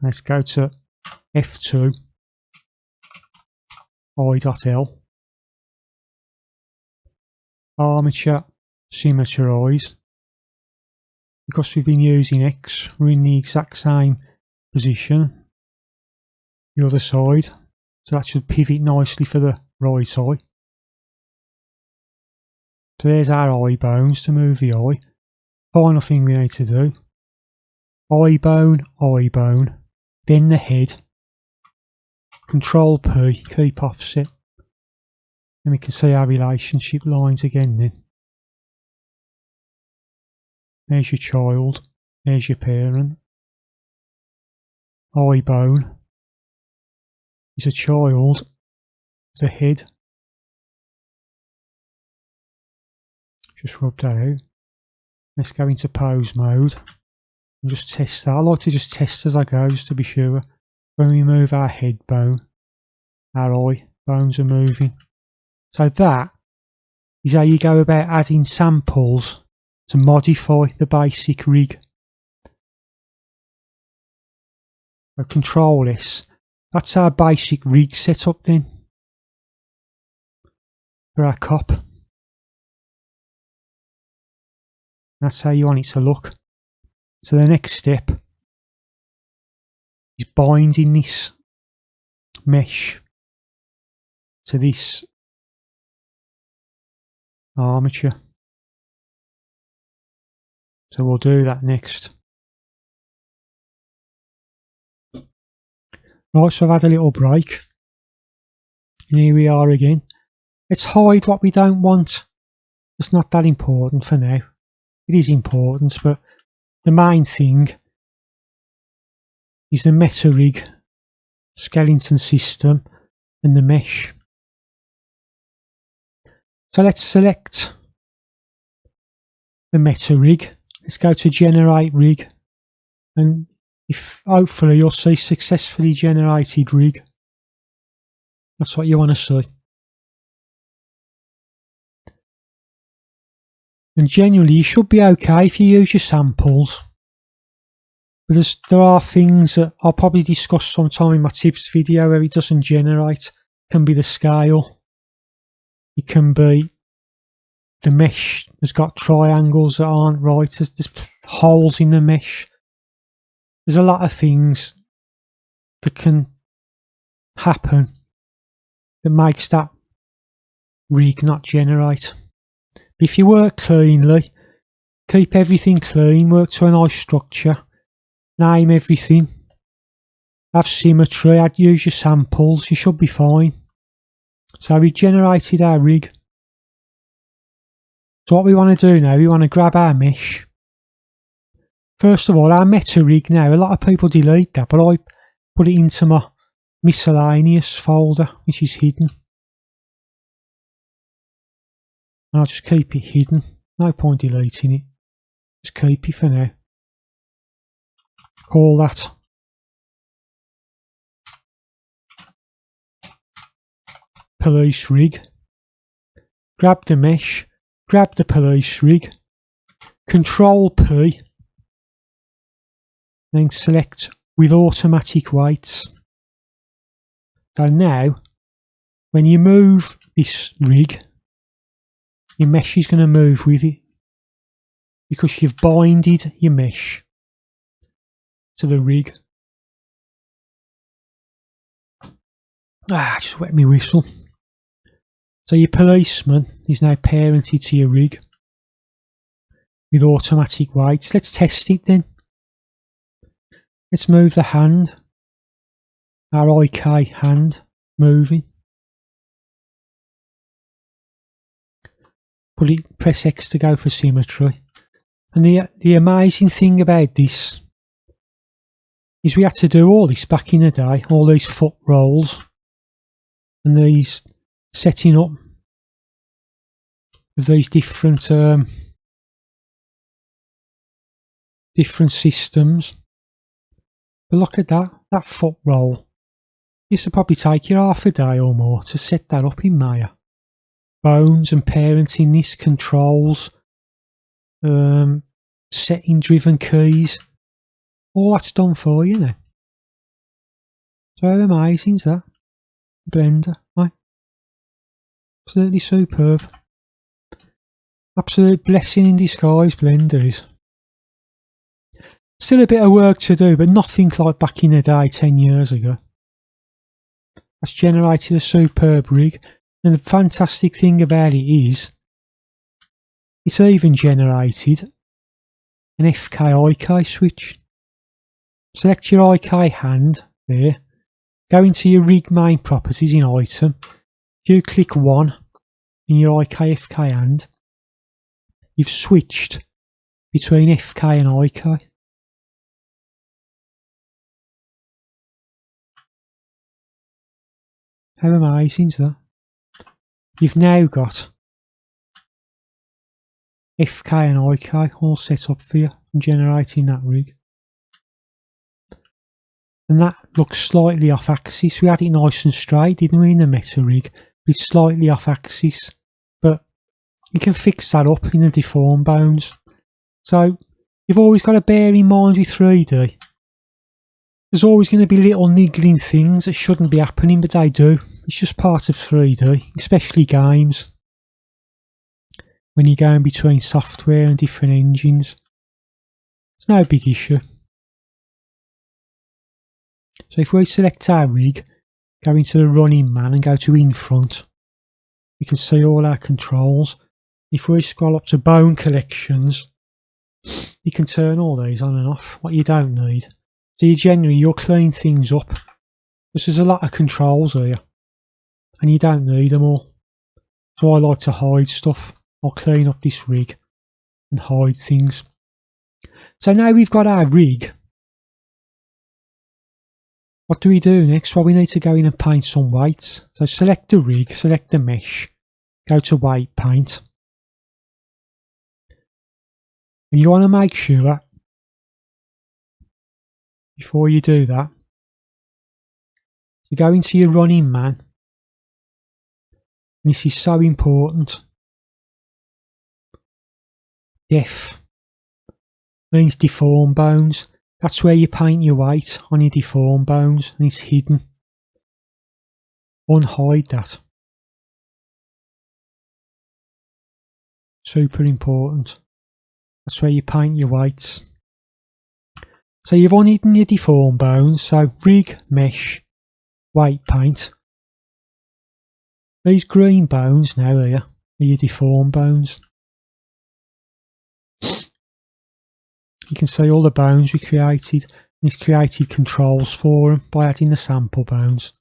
Let's go to F2, I.L, Armature, Symmetrize. Because we've been using X, we're in the exact same position. The other side. So that should pivot nicely for the right eye. So there's our eye bones to move the eye. Final thing we need to do. Eye bone, then the head. Control P, keep offset. And we can see our relationship lines again then. There's your child, there's your parent. Eye bone is a child, the head. Just rub that out. Let's go into pose mode and just test that. I like to just test as I go just to be sure. When we move our head bone, our eye bones are moving. So that is how you go about adding samples to modify the basic rig. So Control S. That's our basic rig setup then for our cop. That's how you want it to look. So the next step is binding this mesh to this armature. So we'll do that next. Right, so I've had a little break. And here we are again. Let's hide what we don't want. It's not that important for now. It is important, but the main thing is the meta rig, skeleton system, and the mesh. So let's select the meta rig. Let's go to generate rig, and if hopefully you'll see successfully generated rig. That's what you want to see. And generally you should be okay if you use your samples. But there are things that I'll probably discuss sometime in my tips video where it doesn't generate. It can be the scale. It can be the mesh has got triangles that aren't right. There's holes in the mesh. There's a lot of things that can happen that makes that rig not generate. But if you work cleanly, keep everything clean, work to a nice structure, name everything, have symmetry, use your samples, you should be fine. So we generated our rig. So what we want to do now, we want to grab our mesh. First of all, our meta rig now, a lot of people delete that, but I put it into my miscellaneous folder, which is hidden. And I'll just keep it hidden. No point deleting it. Just keep it for now. Call that police rig. Grab the mesh, grab the police rig, Control P, then select with automatic weights. So now, when you move this rig, your mesh is going to move with it because you've binded your mesh to the rig. Just wet me whistle. So your policeman is now parented to your rig with automatic weights. Let's test it then. Let's move the hand, our IK hand moving. Press X to go for symmetry. And the amazing thing about this is we had to do all this back in the day, all these foot rolls and these setting up of these different systems. But look at that foot roll. Used to probably take you half a day or more to set that up in Maya. Bones and parenting this, controls, setting driven keys. All that's done for you now. So how amazing is that? Blender, right? Absolutely superb. Absolute blessing in disguise, Blender is. Still a bit of work to do, but nothing like back in the day 10 years ago. That's generated a superb rig, and the fantastic thing about it is it's even generated an FK-IK switch. Select your IK hand there, go into your rig main properties in item. If you click 1 in your IK-FK hand, you've switched between FK and IK. How amazing is that? You've now got FK and IK all set up for you and generating that rig. And that looks slightly off axis. We had it nice and straight, didn't we, in the meta rig? It's slightly off axis, but you can fix that up in the deform bones. So you've always got to bear in mind with 3D, there's always going to be little niggling things that shouldn't be happening, but they do. It's just part of 3D, especially games. When you're going between software and different engines, it's no big issue. So if we select our rig, go into the running man and go to in front, you can see all our controls. If we scroll up to bone collections, you can turn all these on and off, what you don't need. So you'll clean things up. Because there's a lot of controls here, and you don't need them all. So I like to hide stuff. I'll clean up this rig and hide things. So now we've got our rig. What do we do next? Well, we need to go in and paint some weights. So select the rig, select the mesh, go to weight paint. And you want to make sure, before you do that, to go into your running man. And this is so important. Def means deform bones. That's where you paint your weight, on your deform bones, and it's hidden. Unhide that. Super important. That's where you paint your weights. So you've unhidden your deform bones, so rig, mesh, weight paint. These green bones now here are your deform bones. You can see all the bones we created, and it's created controls for them by adding the sample bones.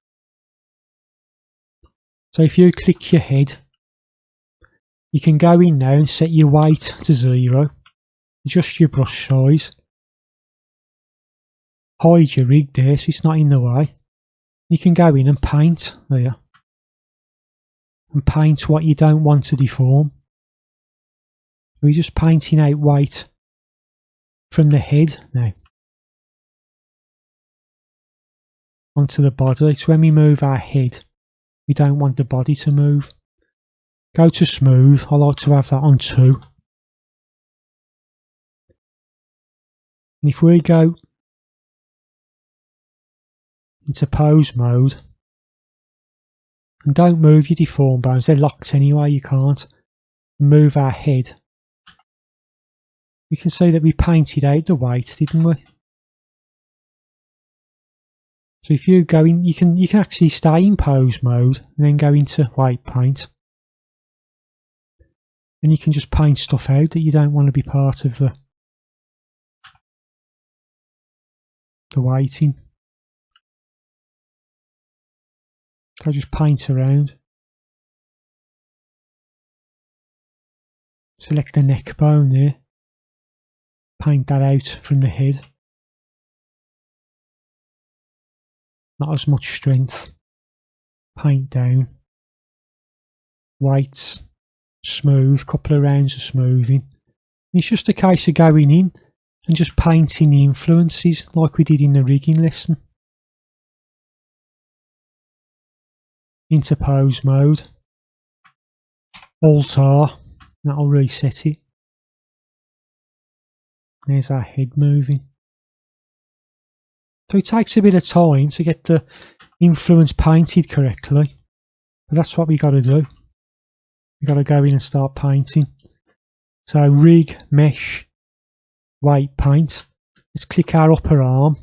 So if you click your head, you can go in now and set your weight to 0, adjust your brush size, hide your rig there so it's not in the way. You can go in and paint there, and paint what you don't want to deform. We're just painting out white from the head now onto the body. So when we move our head, we don't want the body to move. Go to smooth. I like to have that on 2. And if we go into pose mode, and don't move your deform bones, they're locked anyway, you can't. Move our head. You can see that we painted out the white, didn't we? So if you go in, you can actually stay in pose mode and then go into white paint. And you can just paint stuff out that you don't want to be part of the whiting. So just paint around. Select the neck bone there. Paint that out from the head. Not as much strength. Paint down. Whites. Smooth. Couple of rounds of smoothing. And it's just a case of going in and just painting the influences like we did in the rigging lesson. Into pose mode. Alt R. That'll reset it. There's our head moving. So it takes a bit of time to get the influence painted correctly. But that's what we got to do. We got to go in and start painting. So rig, mesh, white paint. Let's click our upper arm.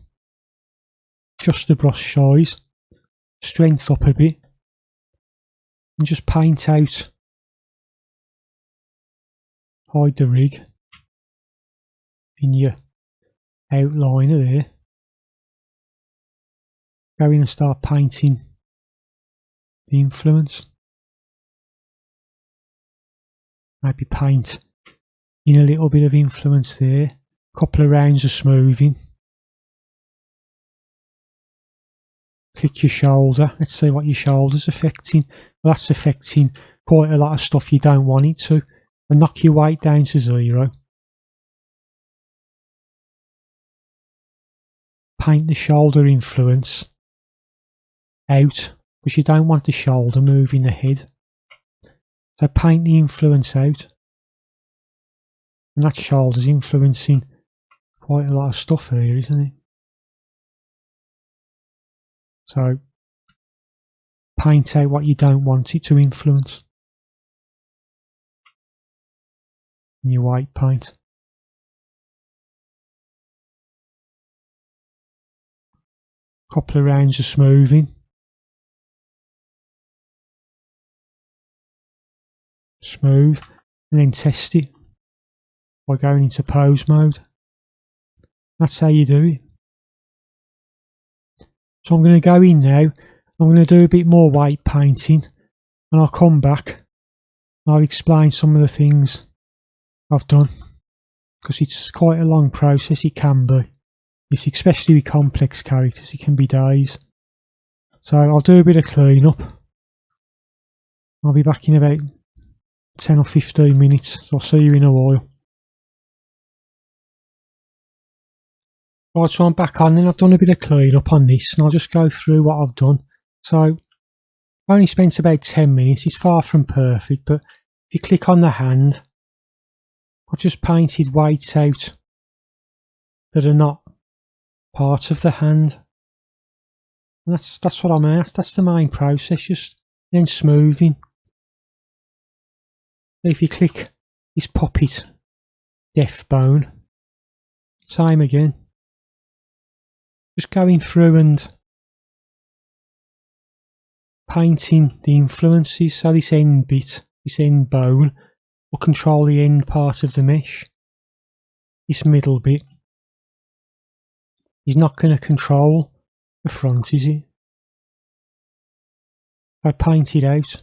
Just the brush size. Strength up a bit. And just paint out. Hide the rig. In your outliner there. Go in and start painting the influence. Maybe paint in a little bit of influence there. Couple of rounds of smoothing. Click your shoulder. Let's see what your shoulder's affecting. Well, that's affecting quite a lot of stuff you don't want it to. And knock your weight down to 0. Paint the shoulder influence out, because you don't want the shoulder moving the head. So paint the influence out. And that shoulder's influencing quite a lot of stuff here, isn't it? So paint out what you don't want it to influence. In your white paint. Couple of rounds of smoothing. Smooth. And then test it by going into pose mode. That's how you do it. So I'm going to go in now. I'm going to do a bit more white painting. And I'll come back. And I'll explain some of the things I've done. Because it's quite a long process, it can be. It's especially with complex characters, it can be days. So I'll do a bit of clean up. I'll be back in about 10 or 15 minutes. So I'll see you in a while. Right, so I'm back on and I've done a bit of clean up on this and I'll just go through what I've done. So I only spent about 10 minutes. It's far from perfect, but if you click on the hand, I've just painted whites out that are not part of the hand. And that's what I'm at. That's the main process. Just then smoothing. If you click this puppet def bone, same again. Just going through and painting the influences. So this end bit, this end bone, will control the end part of the mesh. This middle bit is not going to control the front, is it? I paint it out.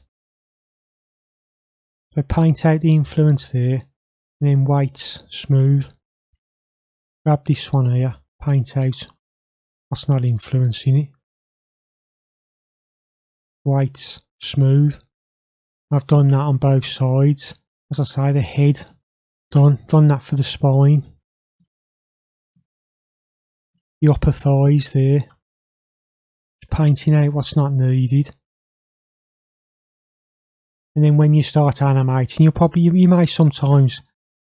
So paint out the influence there, and then whites smooth. Grab this one here, paint out what's not influencing it. Whites smooth. I've done that on both sides. As I say, the head Done that for the spine. The upper thighs there. Just painting out what's not needed. And then when you start animating, you may sometimes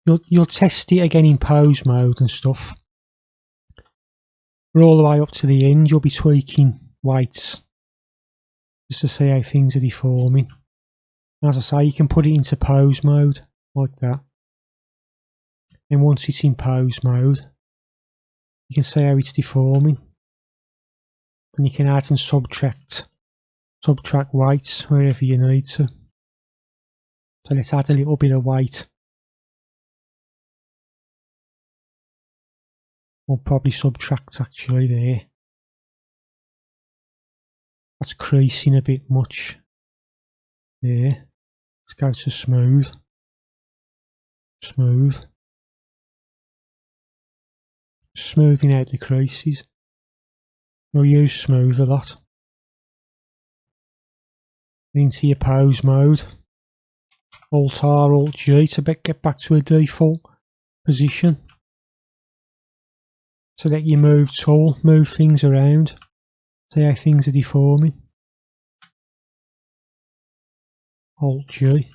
you'll test it again in pose mode and stuff. But all the way up to the end, you'll be tweaking weights just to see how things are deforming. And as I say, you can put it into pose mode like that. And once it's in pose mode, you can see how it's deforming. And you can add and subtract weights wherever you need to. So let's add a little bit of weight. Or probably subtract actually there. That's creasing a bit much. There. Let's go to smooth. Smooth. Smoothing out the creases. We'll use smooth a lot. Into your pose mode. Alt-R, Alt-G to get back to a default position. Select your move tool, move things around. See how things are deforming. Alt-G.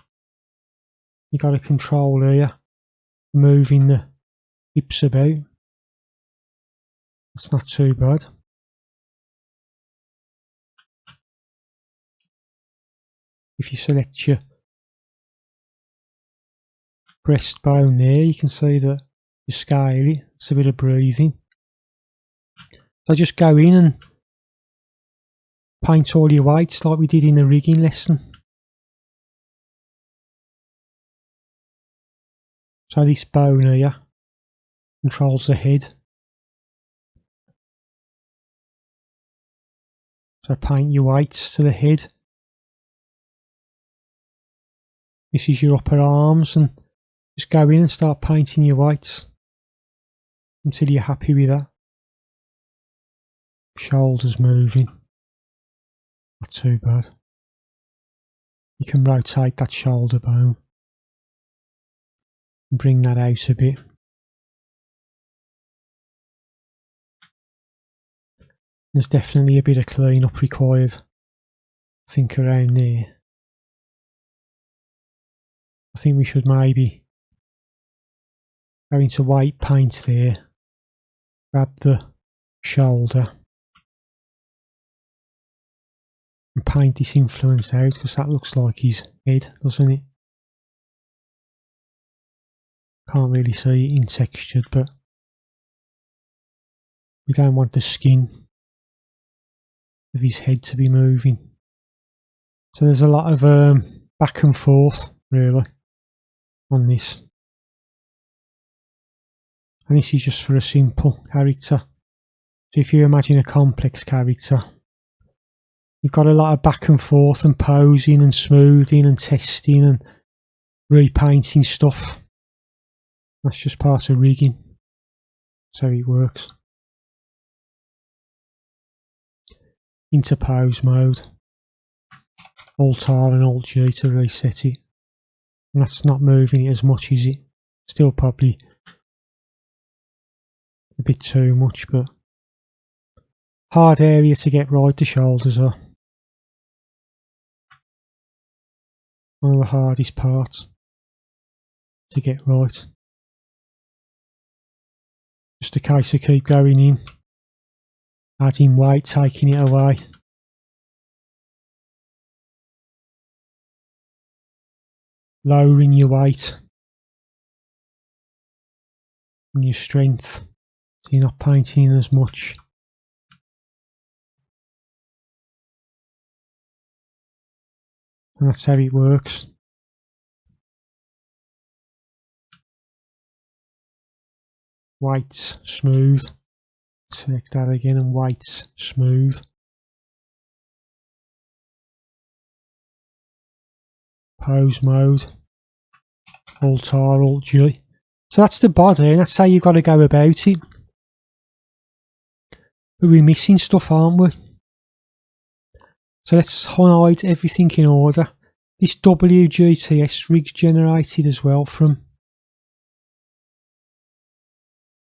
You got a control here, moving the hips about. That's not too bad. If you select your breastbone there, you can see that you scale it. It's a bit of breathing. So just go in and paint all your weights like we did in the rigging lesson. So this bone here controls the head. So paint your weights to the head. This is your upper arms, and just go in and start painting your weights until you're happy with that. Shoulders moving. Not too bad. You can rotate that shoulder bone and bring that out a bit. There's definitely a bit of clean up required, I think, around there. I think we should maybe go into white paint there, grab the shoulder and paint this influence out, because that looks like his head, doesn't it? Can't really see it in textured, but we don't want the skin of his head to be moving. So there's a lot of back and forth really on this. And this is just for a simple character. So if you imagine a complex character, you've got a lot of back and forth and posing and smoothing and testing and repainting stuff. That's just part of rigging. That's how it works. Into pose mode. Alt-R and Alt-G to reset it. And that's not moving it as much, is it? Still probably a bit too much, but hard area to get right, the shoulders are one of the hardest parts to get right. Just a case of keep going in, adding weight, taking it away. Lowering your weight and your strength, so you're not painting in as much. And that's how it works. Whites, smooth. Select that again, and whites, smooth. Pose mode. Alt-R, Alt-G. So that's the body, and that's how you've got to go about it. But we're missing stuff, aren't we? So let's hide everything in order. This WGTS rig's generated as well from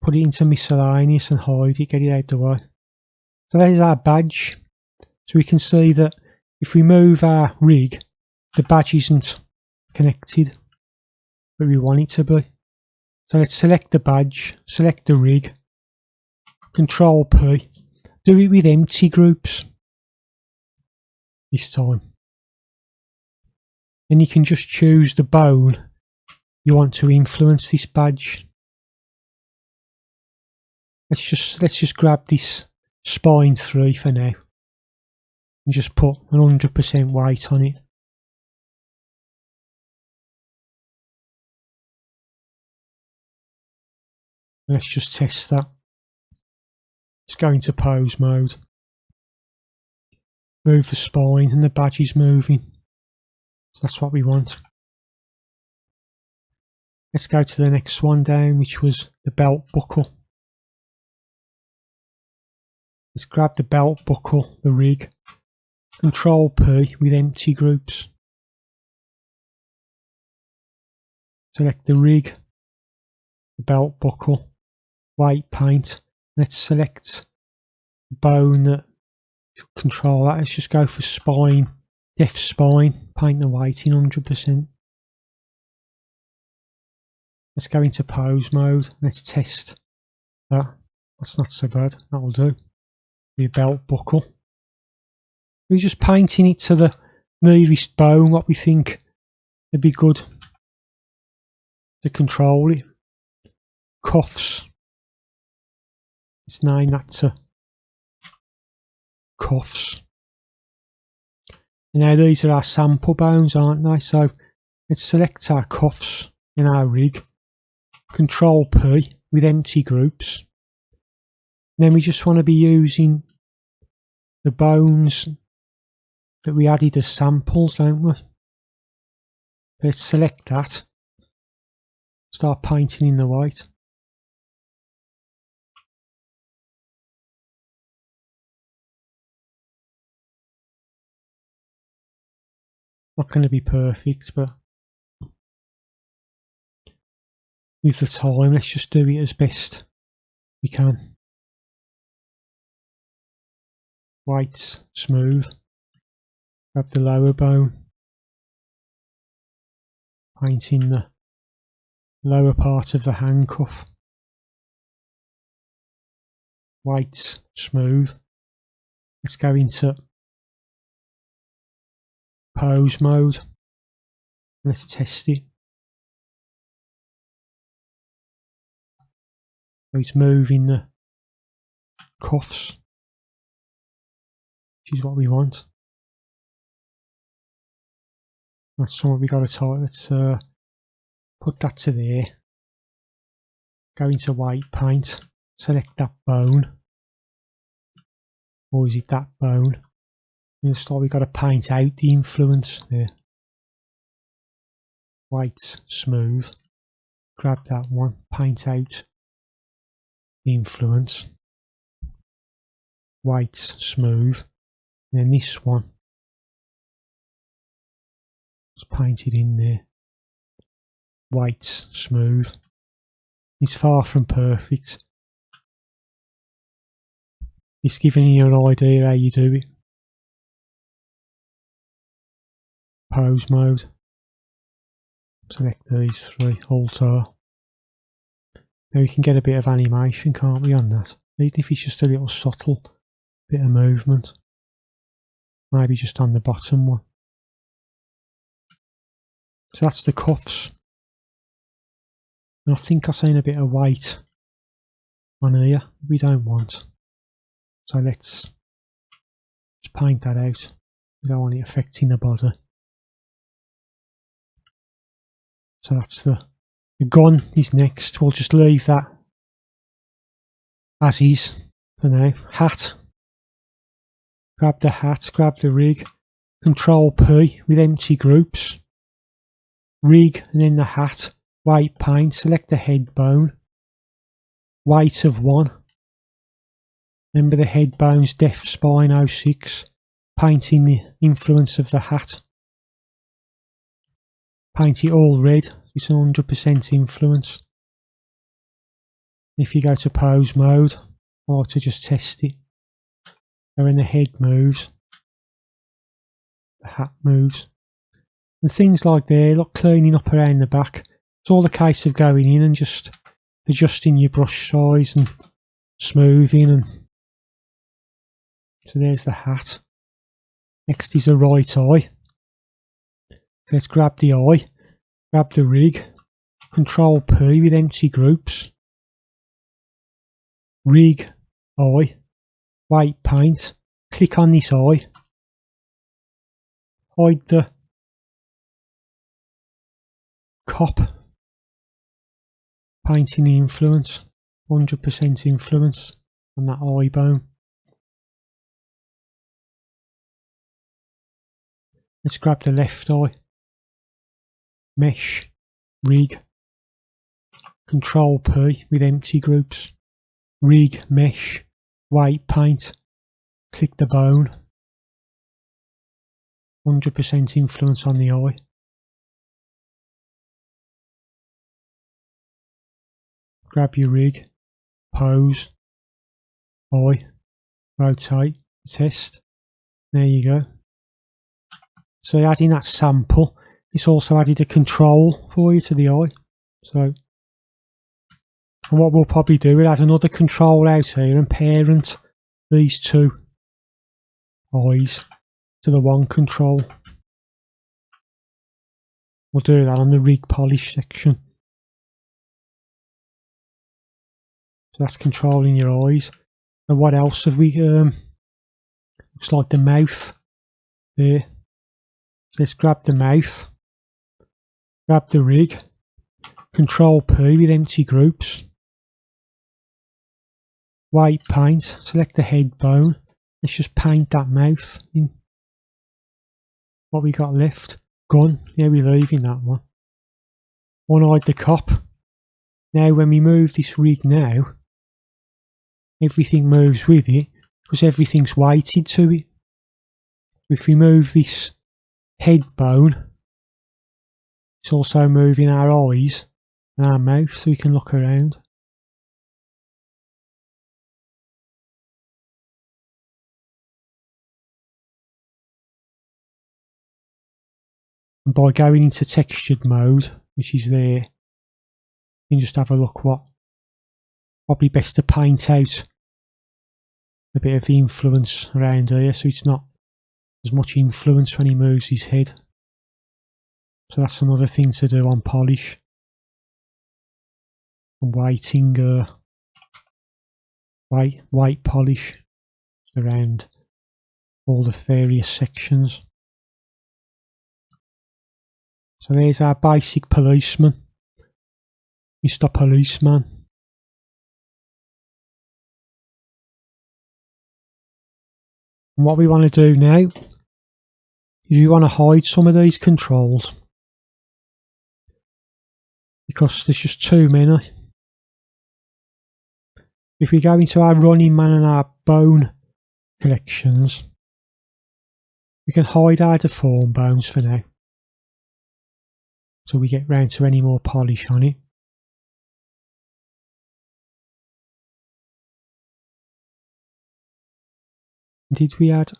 put it into miscellaneous and hide it, get it out the way. So there's our badge. So we can see that if we move our rig, the badge isn't connected, but we want it to be. So let's select the badge, select the rig, Control P, do it with empty groups this time. Then you can just choose the bone you want to influence this badge. Let's just grab this spine 3 for now and just put 100% weight on it. Let's just test that. Let's go into pose mode. Move the spine and the badge is moving. So that's what we want. Let's go to the next one down, which was the belt buckle. Let's grab the belt buckle, the rig, Control P with empty groups. Select the rig, the belt buckle, white paint. Let's select the bone that should control that. Let's just go for spine, def spine, paint the white in 100%. Let's go into pose mode. Let's test that. That's not so bad. That'll do. The belt buckle. We're just painting it to the nearest bone, what we think would be good to control it. Cuffs. Let's name that to cuffs. And now these are our sample bones, aren't they? So let's select our cuffs in our rig. Control P with empty groups. And then we just want to be using the bones that we added as samples, don't we? Let's select that. Start painting in the white. Not going to be perfect, but with the time, let's just do it as best we can. White, smooth. Grab the lower bone. Painting the lower part of the handcuff. White, smooth. Let's go into pose mode. Let's test it. So it's moving the cuffs, which is what we want. That's what we got to type. Let's put that to there. Go into white paint. Select that bone. Or is it that bone? And it's like we got to paint out the influence there. White, smooth. Grab that one. Paint out the influence. White, smooth. And then this one. Let's paint it in there. White, smooth. It's far from perfect. It's giving you an idea how you do it. Pose mode. Select these 3. Alter. Now we can get a bit of animation, can't we, on that? Even if it's just a little subtle bit of movement. Maybe just on the bottom one. So that's the cuffs. And I think I've seen a bit of white on here we don't want. So let's just paint that out. We don't want it affecting the body. So that's the gun is next. We'll just leave that as is for now. Hat. Grab the hat, grab the rig. Control P with empty groups. Rig and then the hat. White paint. Select the head bone. Weight of 1. Remember the head bone's def spine 06. Painting the influence of the hat. Paint it all red. It's an 100% influence. If you go to pose mode, I like to just test it. So when the head moves, the hat moves, and things like there, look, cleaning up around the back. It's all a case of going in and just adjusting your brush size and smoothing. And so there's the hat. Next is the right eye. So let's grab the eye, grab the rig, Control P with empty groups, rig, eye, white paint, click on this eye, hide the cop, painting the influence, 100% influence on that eye bone. Let's grab the left eye, mesh, rig, Control P with empty groups, rig, mesh, white paint, click the bone, 100% influence on the eye. Grab your rig, pose, eye, rotate, test. There you go. So adding that sample, it's also added a control for you to the eye. So, and what we'll probably do, we'll add another control out here and parent these two eyes to the one control. We'll do that on the rig polish section. So that's controlling your eyes. And what else have we? Looks like the mouth there. So let's grab the mouth, grab the rig, Control P with empty groups, white paint, select the head bone. Let's just paint that mouth in. What we got left? Gun. Yeah, we're leaving that one. One-eyed the cop. Now when we move this rig now, everything moves with it because everything's weighted to it. If we move this head bone, it's also moving our eyes and our mouth so we can look around. And by going into textured mode, which is there, you can just have a look what. Probably best to paint out a bit of the influence around here so it's not as much influence when he moves his head. So that's another thing to do on polish. And whiting, white polish around all the various sections. So there's our basic policeman, Mr. Policeman. And what we want to do now is we want to hide some of these controls because there's just too many. If we go into our running man and our bone collections, we can hide our deform bones for now, so we get round to any more polish on it. Did we add?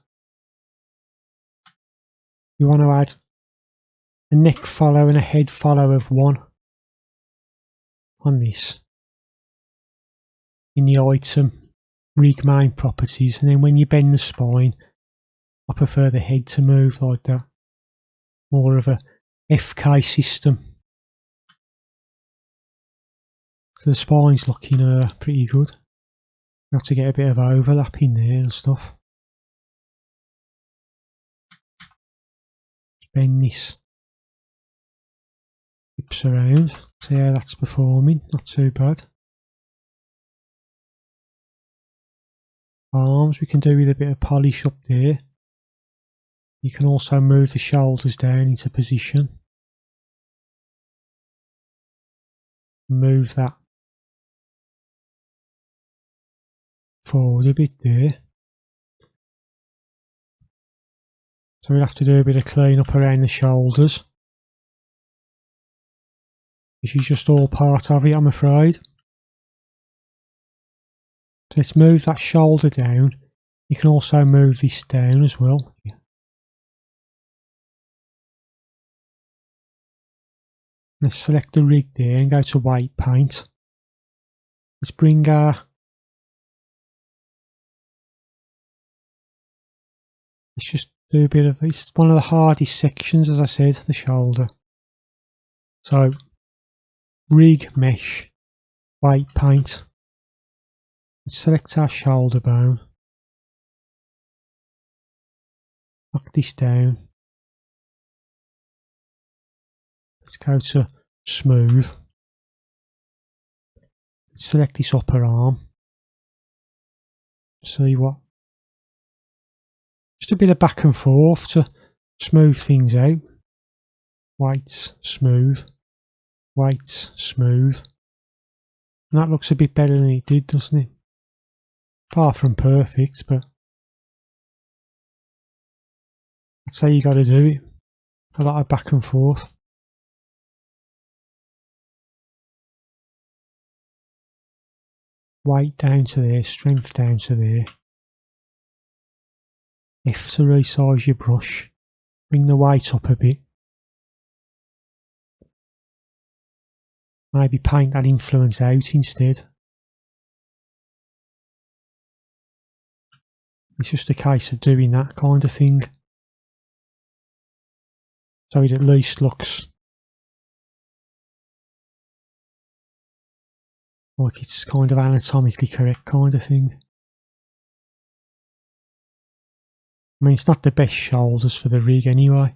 You want to add a neck follow and a head follow of 1 on this in the item rig main properties, and then when you bend the spine, I prefer the head to move like that. More of a FK system. So the spine's looking pretty good. We have to get a bit of overlap in there and stuff. Bend this hips around. So yeah, that's performing, not too bad. Arms we can do with a bit of polish up there. You can also move the shoulders down into position. Move that forward a bit there. So we'll have to do a bit of clean up around the shoulders. This is just all part of it, I'm afraid. So let's move that shoulder down. You can also move this down as well. Let's select the rig there and go to white paint. Let's bring our... Let's just do a bit of... It's one of the hardest sections, as I said, the shoulder. So, rig, mesh, white paint. Let's select our shoulder bone. Knock this down. Let's go to smooth. Let's select this upper arm. See what? Just a bit of back and forth to smooth things out. White, smooth. White, smooth. And that looks a bit better than it did, doesn't it? Far from perfect, but that's how you got to do it. A lot of back and forth. Weight down to there, strength down to there. F to resize your brush. Bring the weight up a bit. Maybe paint that influence out instead. It's just a case of doing that kind of thing. So it at least looks like it's kind of anatomically correct kind of thing. I mean, it's not the best shoulders for the rig anyway,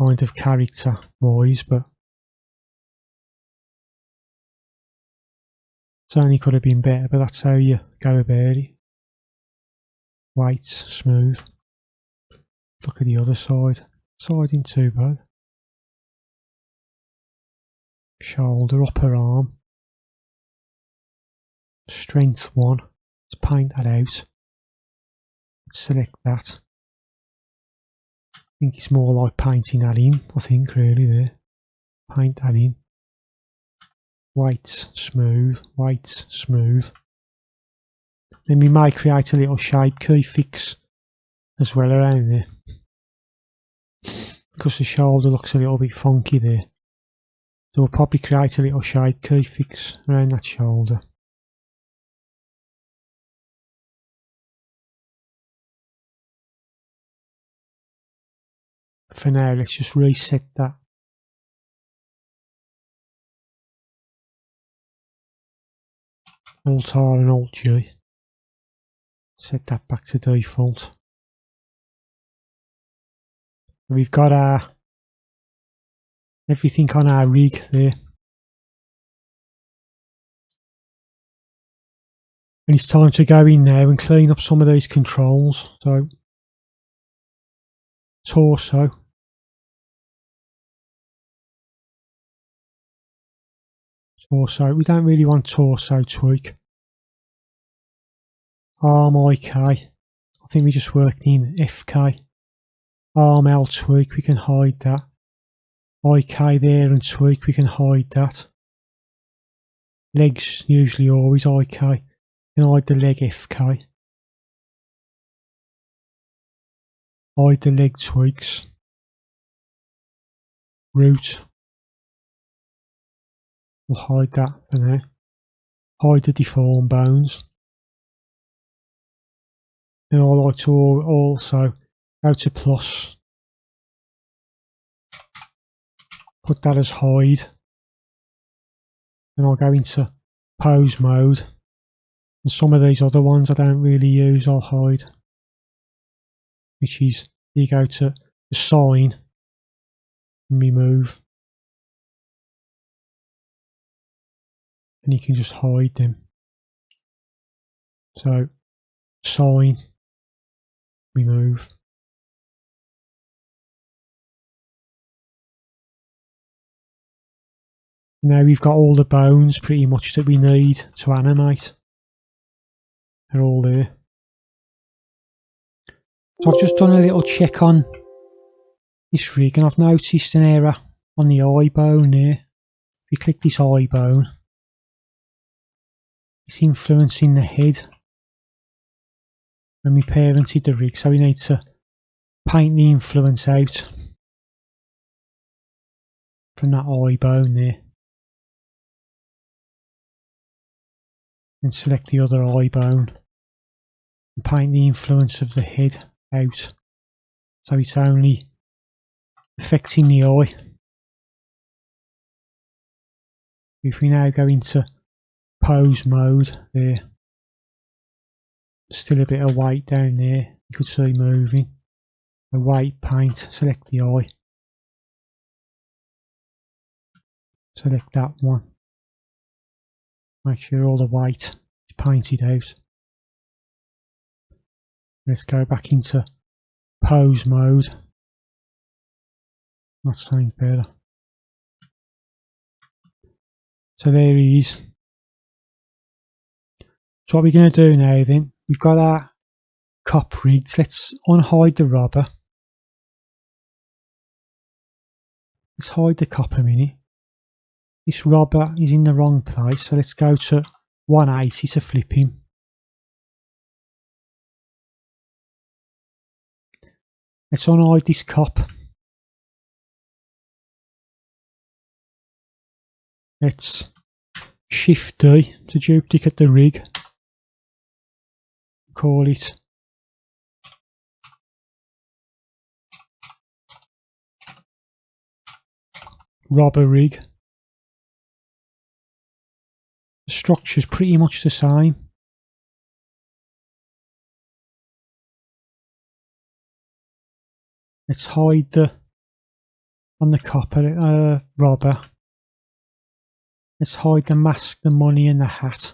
kind of character wise, but certainly could have been better, but that's how you go about it. White, smooth. Look at the other side. Side ain't too bad. Shoulder, upper arm. Strength 1. Let's paint that out. Let's select that. I think it's more like painting that in, I think, really there. Paint that in. White, smooth, white, smooth. Then we might create a little shape key fix as well around there. Because the shoulder looks a little bit funky there. So we'll probably create a little shape key fix around that shoulder. For now, let's just reset that. Alt-R and Alt-G. Set that back to default. We've got our everything on our rig there. And it's time to go in now and clean up some of these controls. So, torso. Torso, we don't really want torso tweak. Arm IK, I think we just worked in FK. Arm L tweak, we can hide that. IK there and tweak, we can hide that. Legs usually always IK, you can hide the leg FK. Hide the leg tweaks. Root. We'll hide that for now. Hide the deform bones. And I like to also go to plus. Put that as hide. And I'll go into pose mode. And some of these other ones I don't really use, I'll hide. Which is, you go to the sign and remove. And you can just hide them. So, sign, remove. Now we've got all the bones pretty much that we need to animate. They're all there. So I've just done a little check on this rig and I've noticed an error on the eye bone there. If you click this eye bone, it's influencing the head when we parented the rig, so we need to paint the influence out from that eye bone there. And select the other eye bone and paint the influence of the head out, so it's only affecting the eye. If we now go into pose mode there, still a bit of weight down there, you could see moving. The weight paint, select the eye, select that one, make sure all the weight is painted out. Let's go back into pose mode. That sounds better. So there he is. So what we're going to do now then, we've got our cop rigged. Let's unhide the robber. Let's hide the cop a minute. This robber is in the wrong place, so let's go to 180 to flip him. Let's unhide this cop. Let's Shift D to duplicate the rig. Call it robber rig. The structure's pretty much the same. Let's hide on the copper robber. Let's hide the mask, the money and the hat.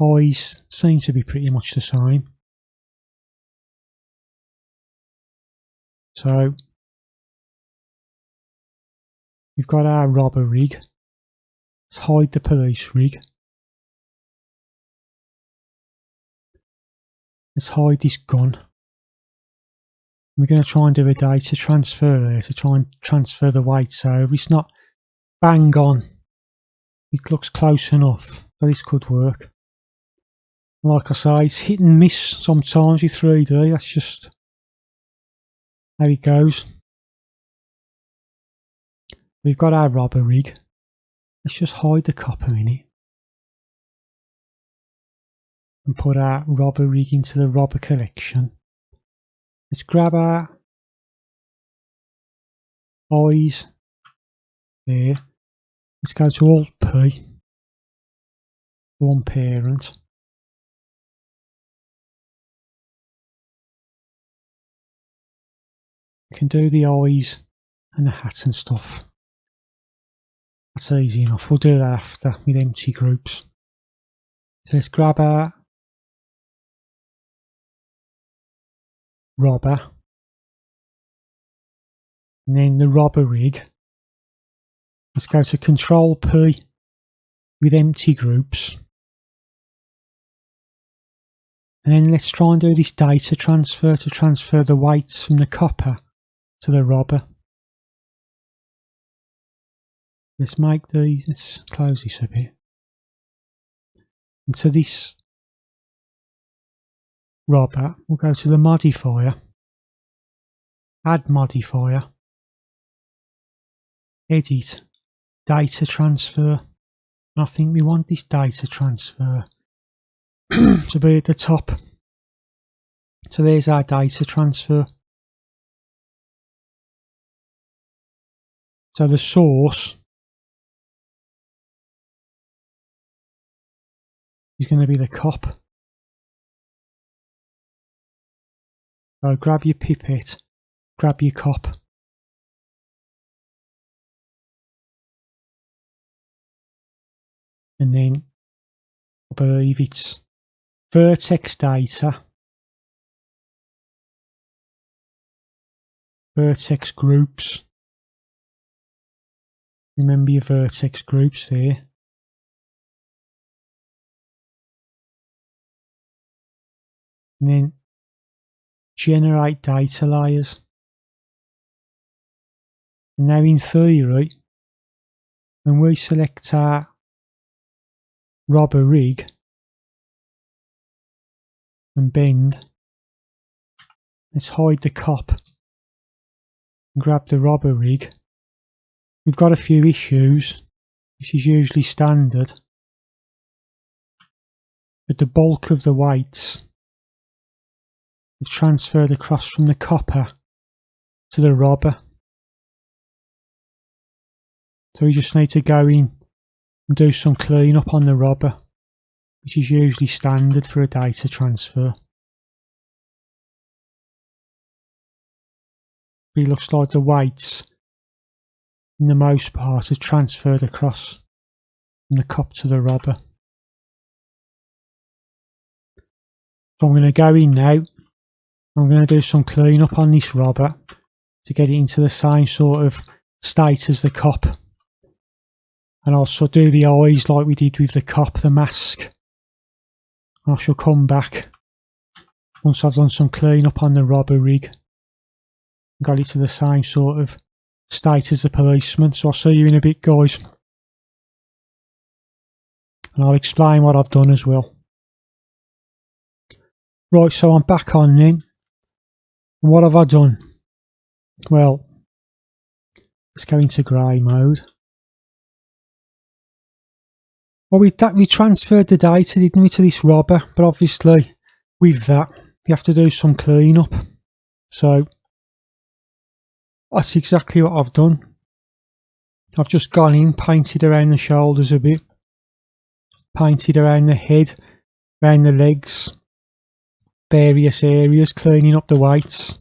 Eyes seem to be pretty much the same. So we've got our robber rig. Let's hide the police rig. Let's hide this gun. We're going to try and do a data transfer there to try and transfer the weights over. It's not bang on. It looks close enough, but this could work. Like I say, it's hit and miss sometimes with 3D. That's just how it goes. We've got our robber rig. Let's just hide the copper in it. And put our robber rig into the robber collection. Let's grab our eyes there. Let's go to Alt P. One parent. We can do the eyes and the hats and stuff. That's easy enough. We'll do that after with empty groups. So let's grab our robber and then the robber rig. Let's go to Control P with empty groups. And then let's try and do this data transfer to transfer the weights from the copper to the robber. Let's make these, let's close this a bit. And to this robber, we'll go to the modifier, add modifier, edit, data transfer. And I think we want this data transfer to be at the top. So there's our data transfer. So the source is going to be the cop. So grab your pipette, grab your cop. And then I believe it's vertex data, vertex groups. Remember your vertex groups there. And then generate data layers. And now in theory, when we select our robber rig, and bend. Let's hide the cop and grab the robber rig. We've got a few issues. This is usually standard, but the bulk of the weights have transferred across from the copper to the robber. So we just need to go in and do some clean up on the robber, which is usually standard for a data transfer. But it looks like the weights, in the most part, have transferred across from the cop to the robber. So I'm going to go in now. I'm going to do some clean up on this robber to get it into the same sort of state as the cop. And also do the eyes like we did with the cop, the mask. I shall come back once I've done some clean up on the robber rig. Got it to the same sort of state as the policeman. So I'll see you in a bit, guys. And I'll explain what I've done as well. Right, so I'm back on then. And what have I done? Well, let's go into grey mode. Well, we transferred the data, didn't we, to this robber? But obviously, with that, you have to do some clean up. So that's exactly what I've done. I've just gone in, painted around the shoulders a bit, painted around the head, around the legs, various areas, cleaning up the weights.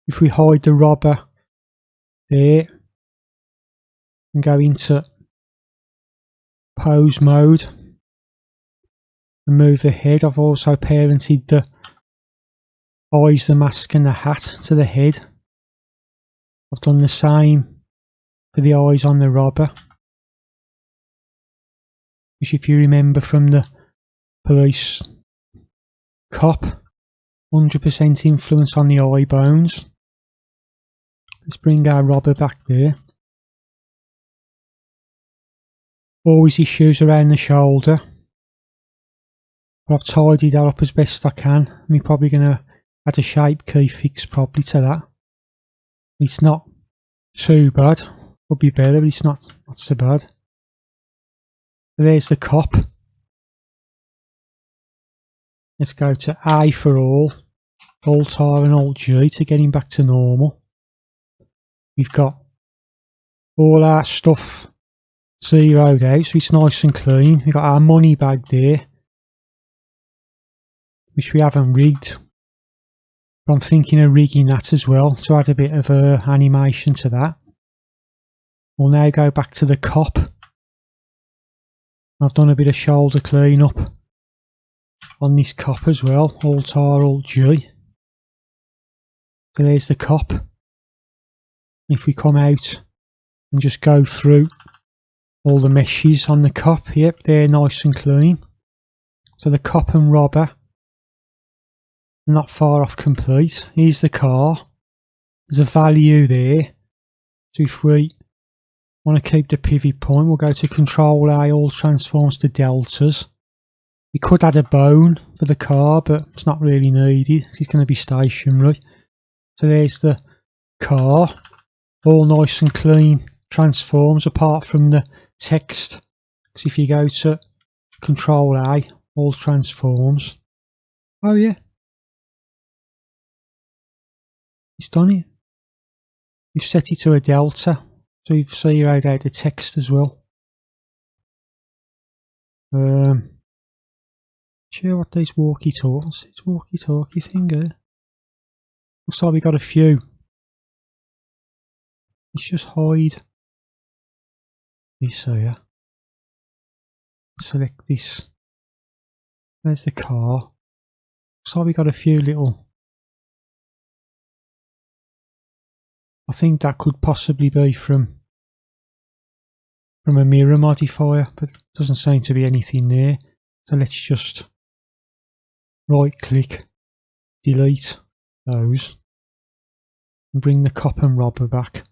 If we hide the robber there and go into pose mode and move the head, I've also parented the eyes, the mask and the hat to the head. I've done the same for the eyes on the robber, which, if you remember from the police cop, 100% influence on the eye bones. Let's bring our robber back there. Always issues around the shoulder, but I've tidied that up as best I can. I'm probably going to add a shape key fix probably to that. It's not too bad. Would be better, but it's not so bad. There's the cop. Let's go to A for all. Alt-R and Alt-G to get him back to normal. We've got all our stuff zeroed out, so it's nice and clean. We've got our money bag there, which we haven't rigged. But I'm thinking of rigging that as well to add a bit of animation to that. We'll now go back to the cop. I've done a bit of shoulder clean up on this cop as well. Alt-R, Alt-G. So there's the cop. If we come out and just go through all the meshes on the cop, yep, they're nice and clean. So the cop and robber, not far off complete. Here's the car. There's a value there. So if we want to keep the pivot point, we'll go to Control A, all transforms to deltas. We could add a bone for the car, but it's not really needed. It's going to be stationary. So there's the car. All nice and clean transforms apart from the text. Because if you go to Control A, all transforms. Oh yeah. It's done it. We've set it to a delta. So you've zeroed out the text as well. Sure what these walkie-talkies. It's walkie-talkie thing here. Looks like we got a few. Let's just hide this here. Select this. There's the car. Looks like we got a few little. I think that could possibly be from a mirror modifier, but doesn't seem to be anything there. So let's just right click, delete those, and bring the cop and robber back,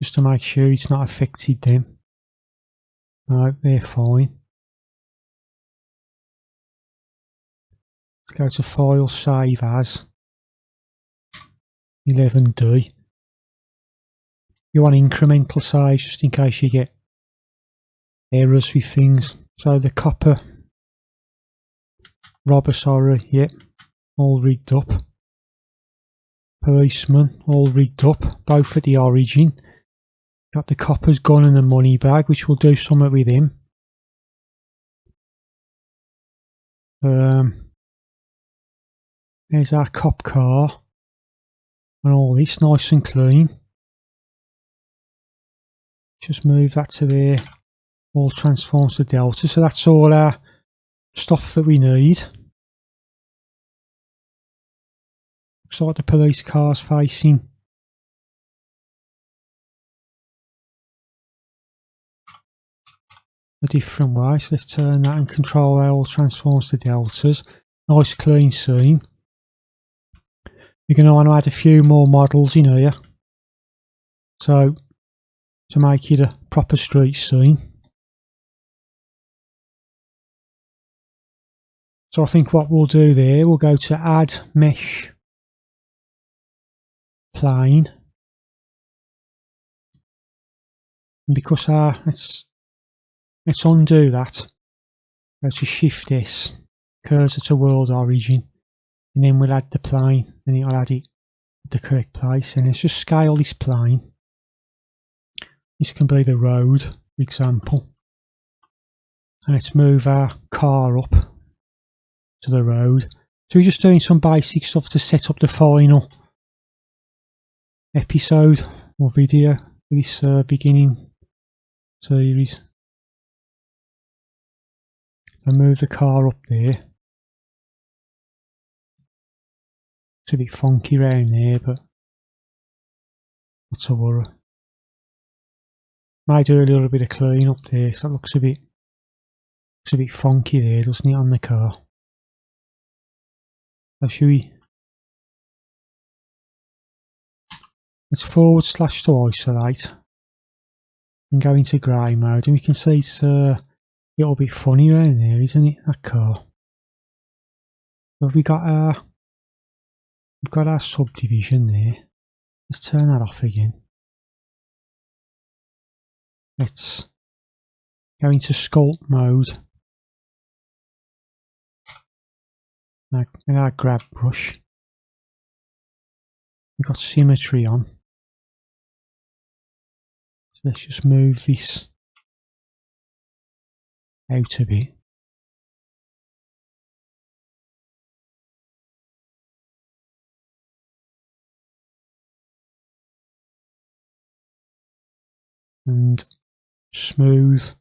just to make sure it's not affected them. No, they're fine. Let's go to File, Save As, 11D. You want incremental size just in case you get errors with things. So the copper robber, sorry, yep, all rigged up. Policeman, all rigged up, both at the origin. Got the copper's gun and the money bag, which will do something with him. There's our cop car. And all this nice and clean. Just move that to there. All transforms to delta. So that's all our stuff that we need. Looks like the police car's facing a different way. So let's turn that and control how all transforms to deltas. Nice clean scene. You're going to want to add a few more models in here. So to make it a proper street scene. So I think what we'll do there, we'll go to add mesh plane. And because let's undo that. Go to Shift S, cursor to world origin, and then we'll add the plane, and it'll add it at the correct place. And let's just scale this plane. This can be the road, for example. And let's move our car up to the road. So we're just doing some basic stuff to set up the final episode or video for this beginning series. I move the car up there. It's a bit funky around there, but not to worry. Might do a little bit of clean up there, so that looks a bit funky there, doesn't it, on the car? So should we? Let's forward slash to isolate and go into grey mode, and we can see it's a little bit funny around there, isn't it? That car. But we've got our subdivision there. Let's turn that off again. Let's go into sculpt mode. Now our grab brush. We've got symmetry on. So let's just move this out a bit. And smooth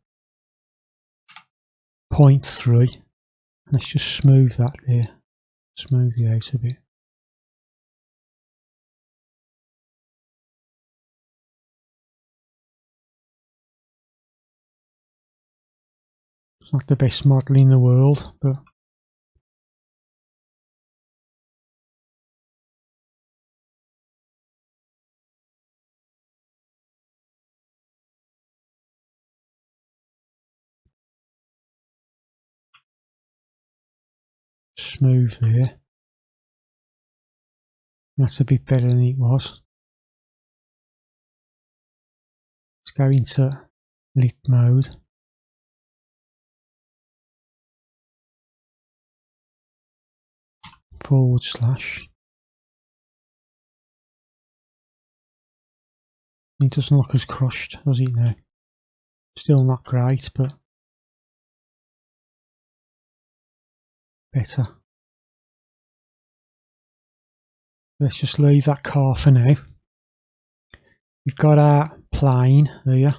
0.3. Let's just smooth that there. Smooth it out a bit. It's not the best model in the world, but smooth there. That's a bit better than it was. Let's go into lit mode. Forward slash. It doesn't look as crushed, does it now? Still not great, but better. Let's just leave that car for now. We've got our plane here.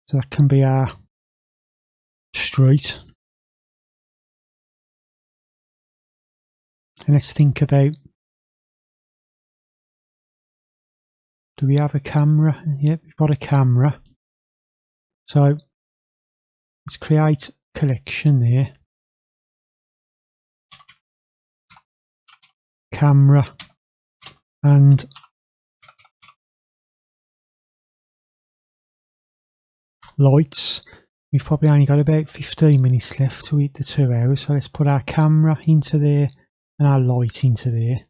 So that can be our street. And let's think about, do we have a camera? Yep, we've got a camera. So let's create a collection there. Camera and lights. We've probably only got about 15 minutes left to hit the 2 hours, so let's put our camera into there and our light into there.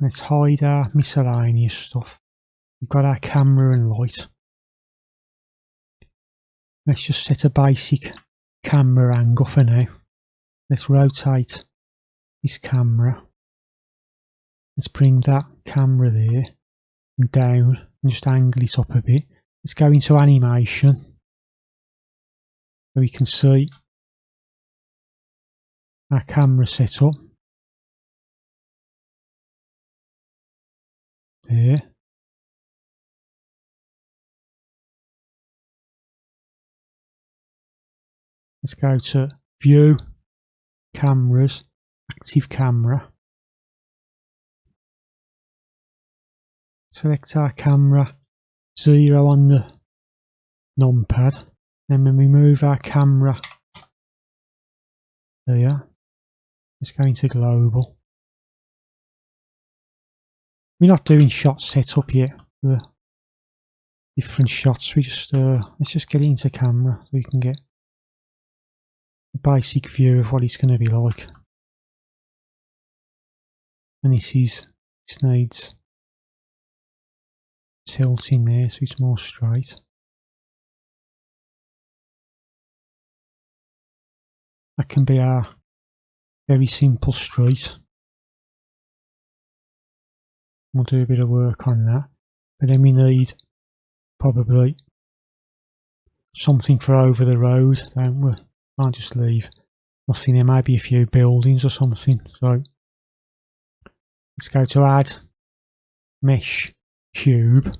Let's hide our miscellaneous stuff. We've got our camera and light. Let's just set a basic camera angle for now. Let's rotate this camera. Let's bring that camera there and down and just angle it up a bit. Let's go into animation so we can see our camera set up. There. Let's go to View, Cameras, Active Camera. Select our camera, 0 on the numpad. Then when we move our camera there, let's go into Global. We're not doing shot setup yet, the different shots. We just let's just get it into camera so we can get a basic view of what it's going to be like. And this needs tilting there so it's more straight. That can be our very simple street. We'll do a bit of work on that, but then we need probably something for over the road, don't we? Can't just leave nothing. There might be a few buildings or something. So let's go to Add Mesh Cube.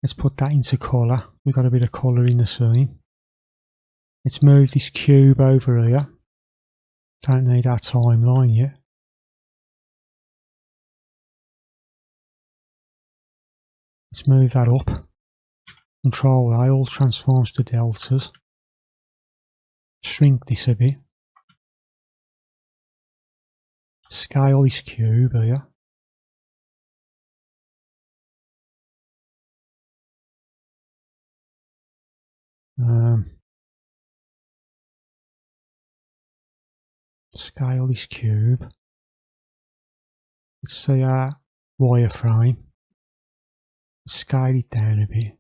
Let's put that into colour. We've got a bit of colour in the scene. Let's move this cube over here. Don't need our timeline yet. Let's move that up. Control A, all transforms to deltas. Shrink this a bit. Scale this cube here. Scale this cube. Let's see our wireframe. Scale it down a bit.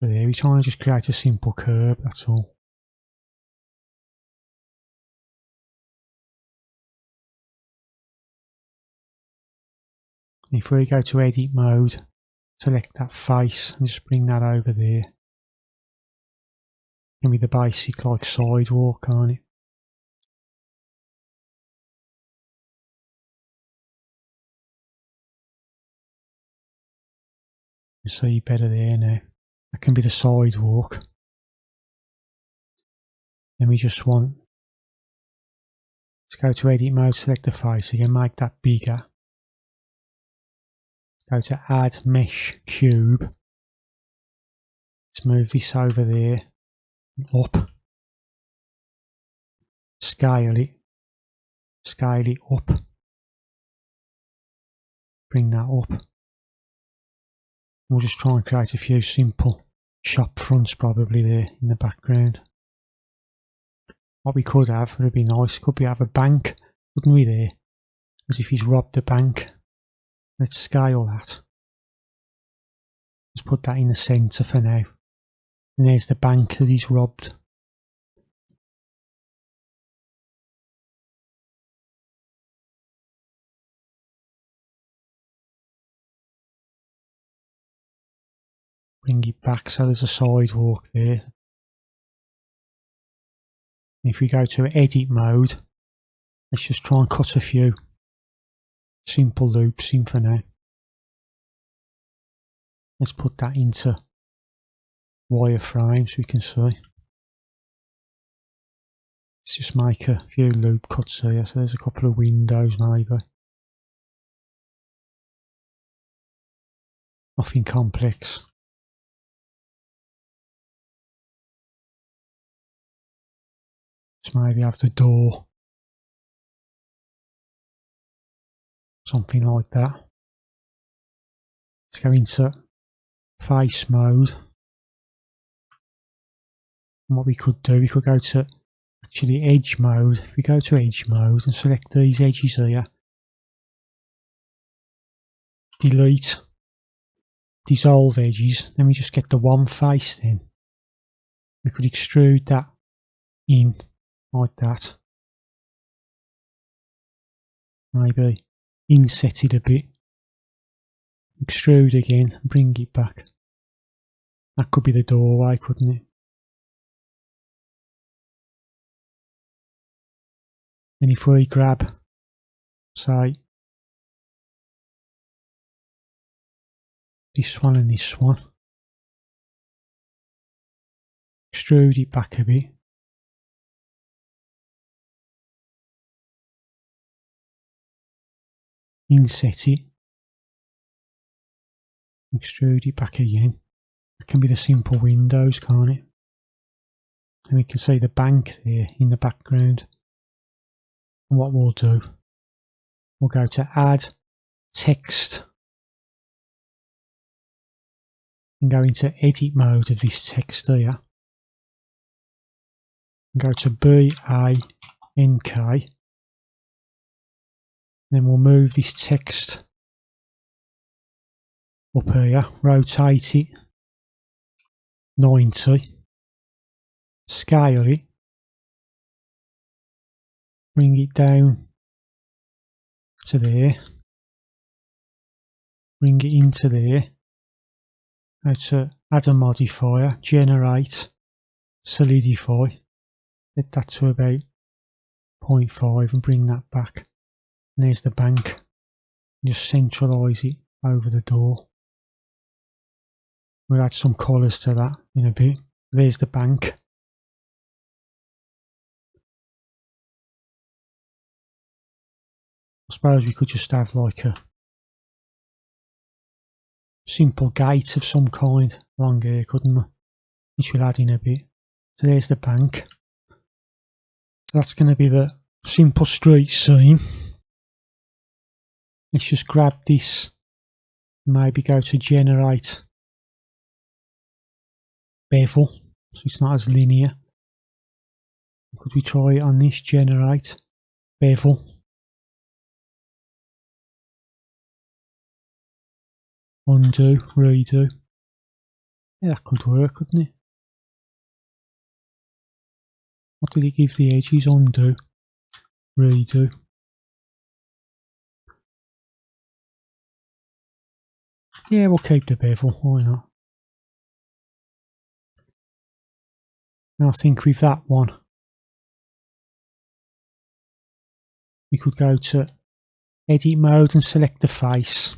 But there, we're trying to just create a simple curve, that's all. And if we go to edit mode, select that face and just bring that over there. Give me the basic like sidewalk on it. You see better there now. That can be the sidewalk. Then we just want, let's go to edit mode, select the face again, make that bigger. Go to Add Mesh Cube. Let's move this over there, up. Scale it up. Bring that up. We'll just try and create a few simple shop fronts probably there in the background. What we could have, would be nice, could we have a bank, wouldn't we there? As if he's robbed the bank. Let's scale that. Let's put that in the centre for now. And there's the bank that he's robbed. Bring it back so there's a sidewalk there. And if we go to edit mode, let's just try and cut a few simple loops in for now. Let's put that into wireframe so we can see. Let's just make a few loop cuts here, so there's a couple of windows maybe. Nothing complex. Just maybe have the door. Something like that. Let's go into face mode. And what we could do, we could go to actually edge mode. If we go to edge mode and select these edges here, delete, dissolve edges, then we just get the one face then. We could extrude that in like that. Maybe inset it a bit. Extrude again and bring it back. That could be the doorway, couldn't it? And if we grab, say, this one and this one, extrude it back a bit, inset it, extrude it back again. That can be the simple windows, can't it? And we can see the bank there in the background. And what we'll do, we'll go to add text and go into edit mode of this text here. And go to BANK. Then we'll move this text up here, rotate it 90, scale it, bring it down to there, bring it into there, go to add a modifier, generate, solidify, set that to about 0.5 and bring that back. And there's the bank, just centralise it over the door. We'll add some colours to that in a bit. There's the bank. I suppose we could just have like a simple gate of some kind along here, couldn't we? Which we'll add in a bit. So there's the bank. That's going to be the simple street scene. Let's just grab this, maybe go to generate bevel, so it's not as linear. Could we try it on this, generate bevel? Undo, redo. Yeah, that could work, couldn't it? What did it give the edges? Undo, redo. Yeah, we'll keep the bevel, why not? Now I think with that one, we could go to edit mode and select the face.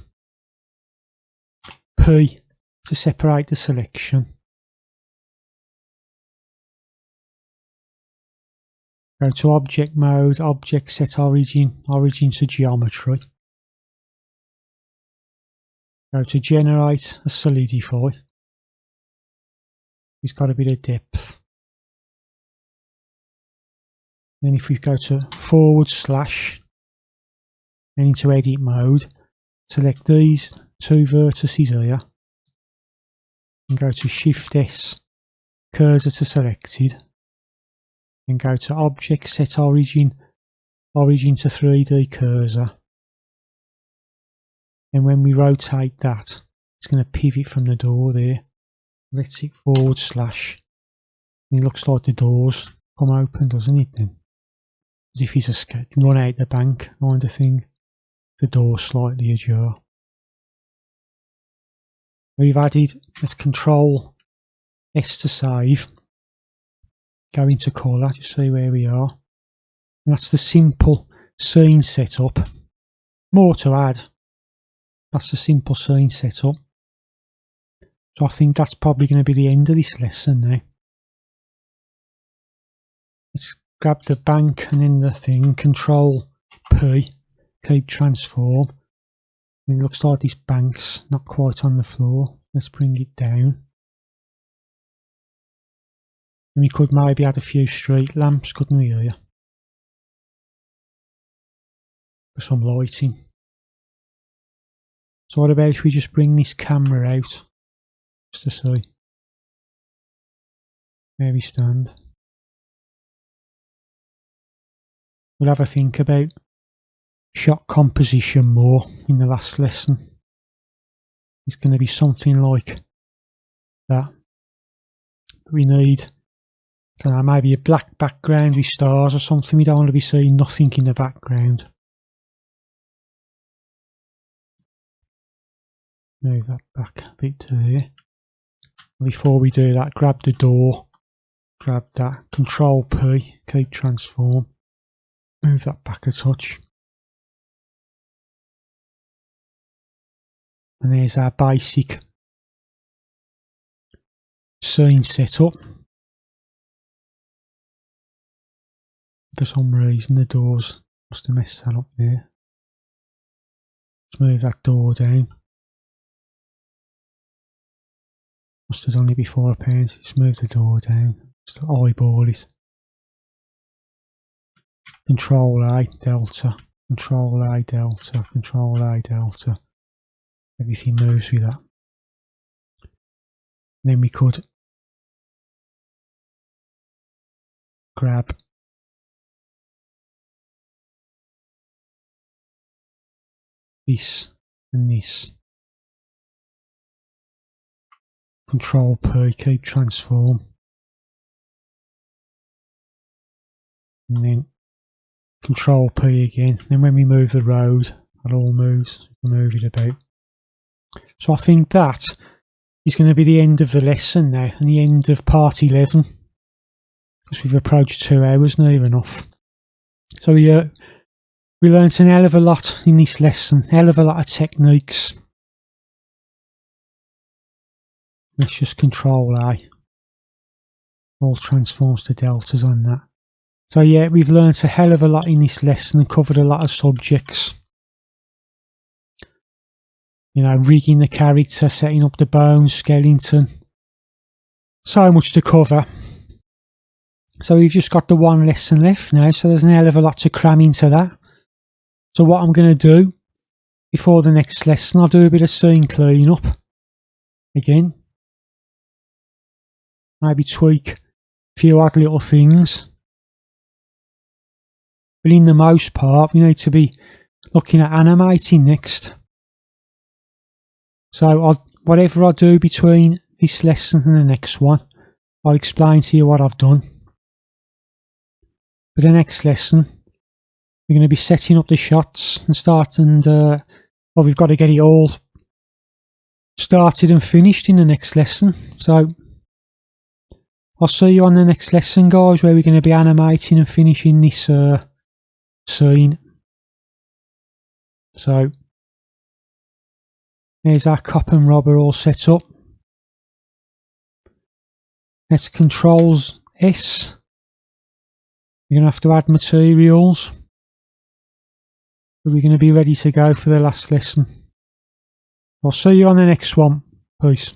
P to separate the selection. Go to object mode, object set origin, origin to geometry. Go to generate a solidify. It's got a bit of depth. Then if we go to / and into edit mode, select these two vertices here and go to Shift S, cursor to selected, and go to object set origin, origin to 3D cursor. And when we rotate that, it's going to pivot from the door there. Let's hit / and it looks like the doors come open, doesn't it then? As if he's run out the bank kind of thing. The door slightly ajar. We've added, let's Control S to save. Go into colour, just see where we are. And that's the simple scene setup. More to add. That's the simple scene setup. So I think that's probably going to be the end of this lesson now. Let's grab the bank and then the thing, Control P, keep transform. And it looks like this bank's not quite on the floor. Let's bring it down. And we could maybe add a few street lamps, couldn't we, here? For some lighting. So what about if we just bring this camera out, just to see where we stand. We'll have a think about shot composition more in the last lesson. It's going to be something like that. We need, I don't know, maybe a black background with stars or something. We don't want to be seeing nothing in the background. Move that back a bit to there. Before we do that, grab the door, grab that, Control P, keep transform, move that back a touch. And there's our basic scene setup. For some reason the doors must have messed that up there. Let's move that door down. Must have done it before appearance. Let's move the door down. Just eyeball it. Control A, delta. Control A, delta. Control A, delta. Everything moves with that. And then we could grab this and this. Control P, keep transform. And then Control P again. Then when we move the road, it all moves. We move it about. So I think that is going to be the end of the lesson now, and the end of part 11. Because we've approached 2 hours near enough. So we learnt an hell of a lot in this lesson, hell of a lot of techniques. Let's just Control A. All transforms to deltas on that. So yeah, we've learnt a hell of a lot in this lesson and covered a lot of subjects. You know, rigging the character, setting up the bones, skeleton. So much to cover. So we've just got the one lesson left now, so there's a hell of a lot to cram into that. So what I'm going to do before the next lesson, I'll do a bit of scene clean up again. Maybe tweak a few odd little things. But in the most part, we need to be looking at animating next. So whatever I do between this lesson and the next one, I'll explain to you what I've done. For the next lesson, we're going to be setting up the shots and well, we've got to get it all started and finished in the next lesson. So I'll see you on the next lesson, guys, where we're going to be animating and finishing this scene. So there's our cop and robber all set up. Let's Controls S. You're going to have to add materials. But we're going to be ready to go for the last lesson. I'll see you on the next one. Peace.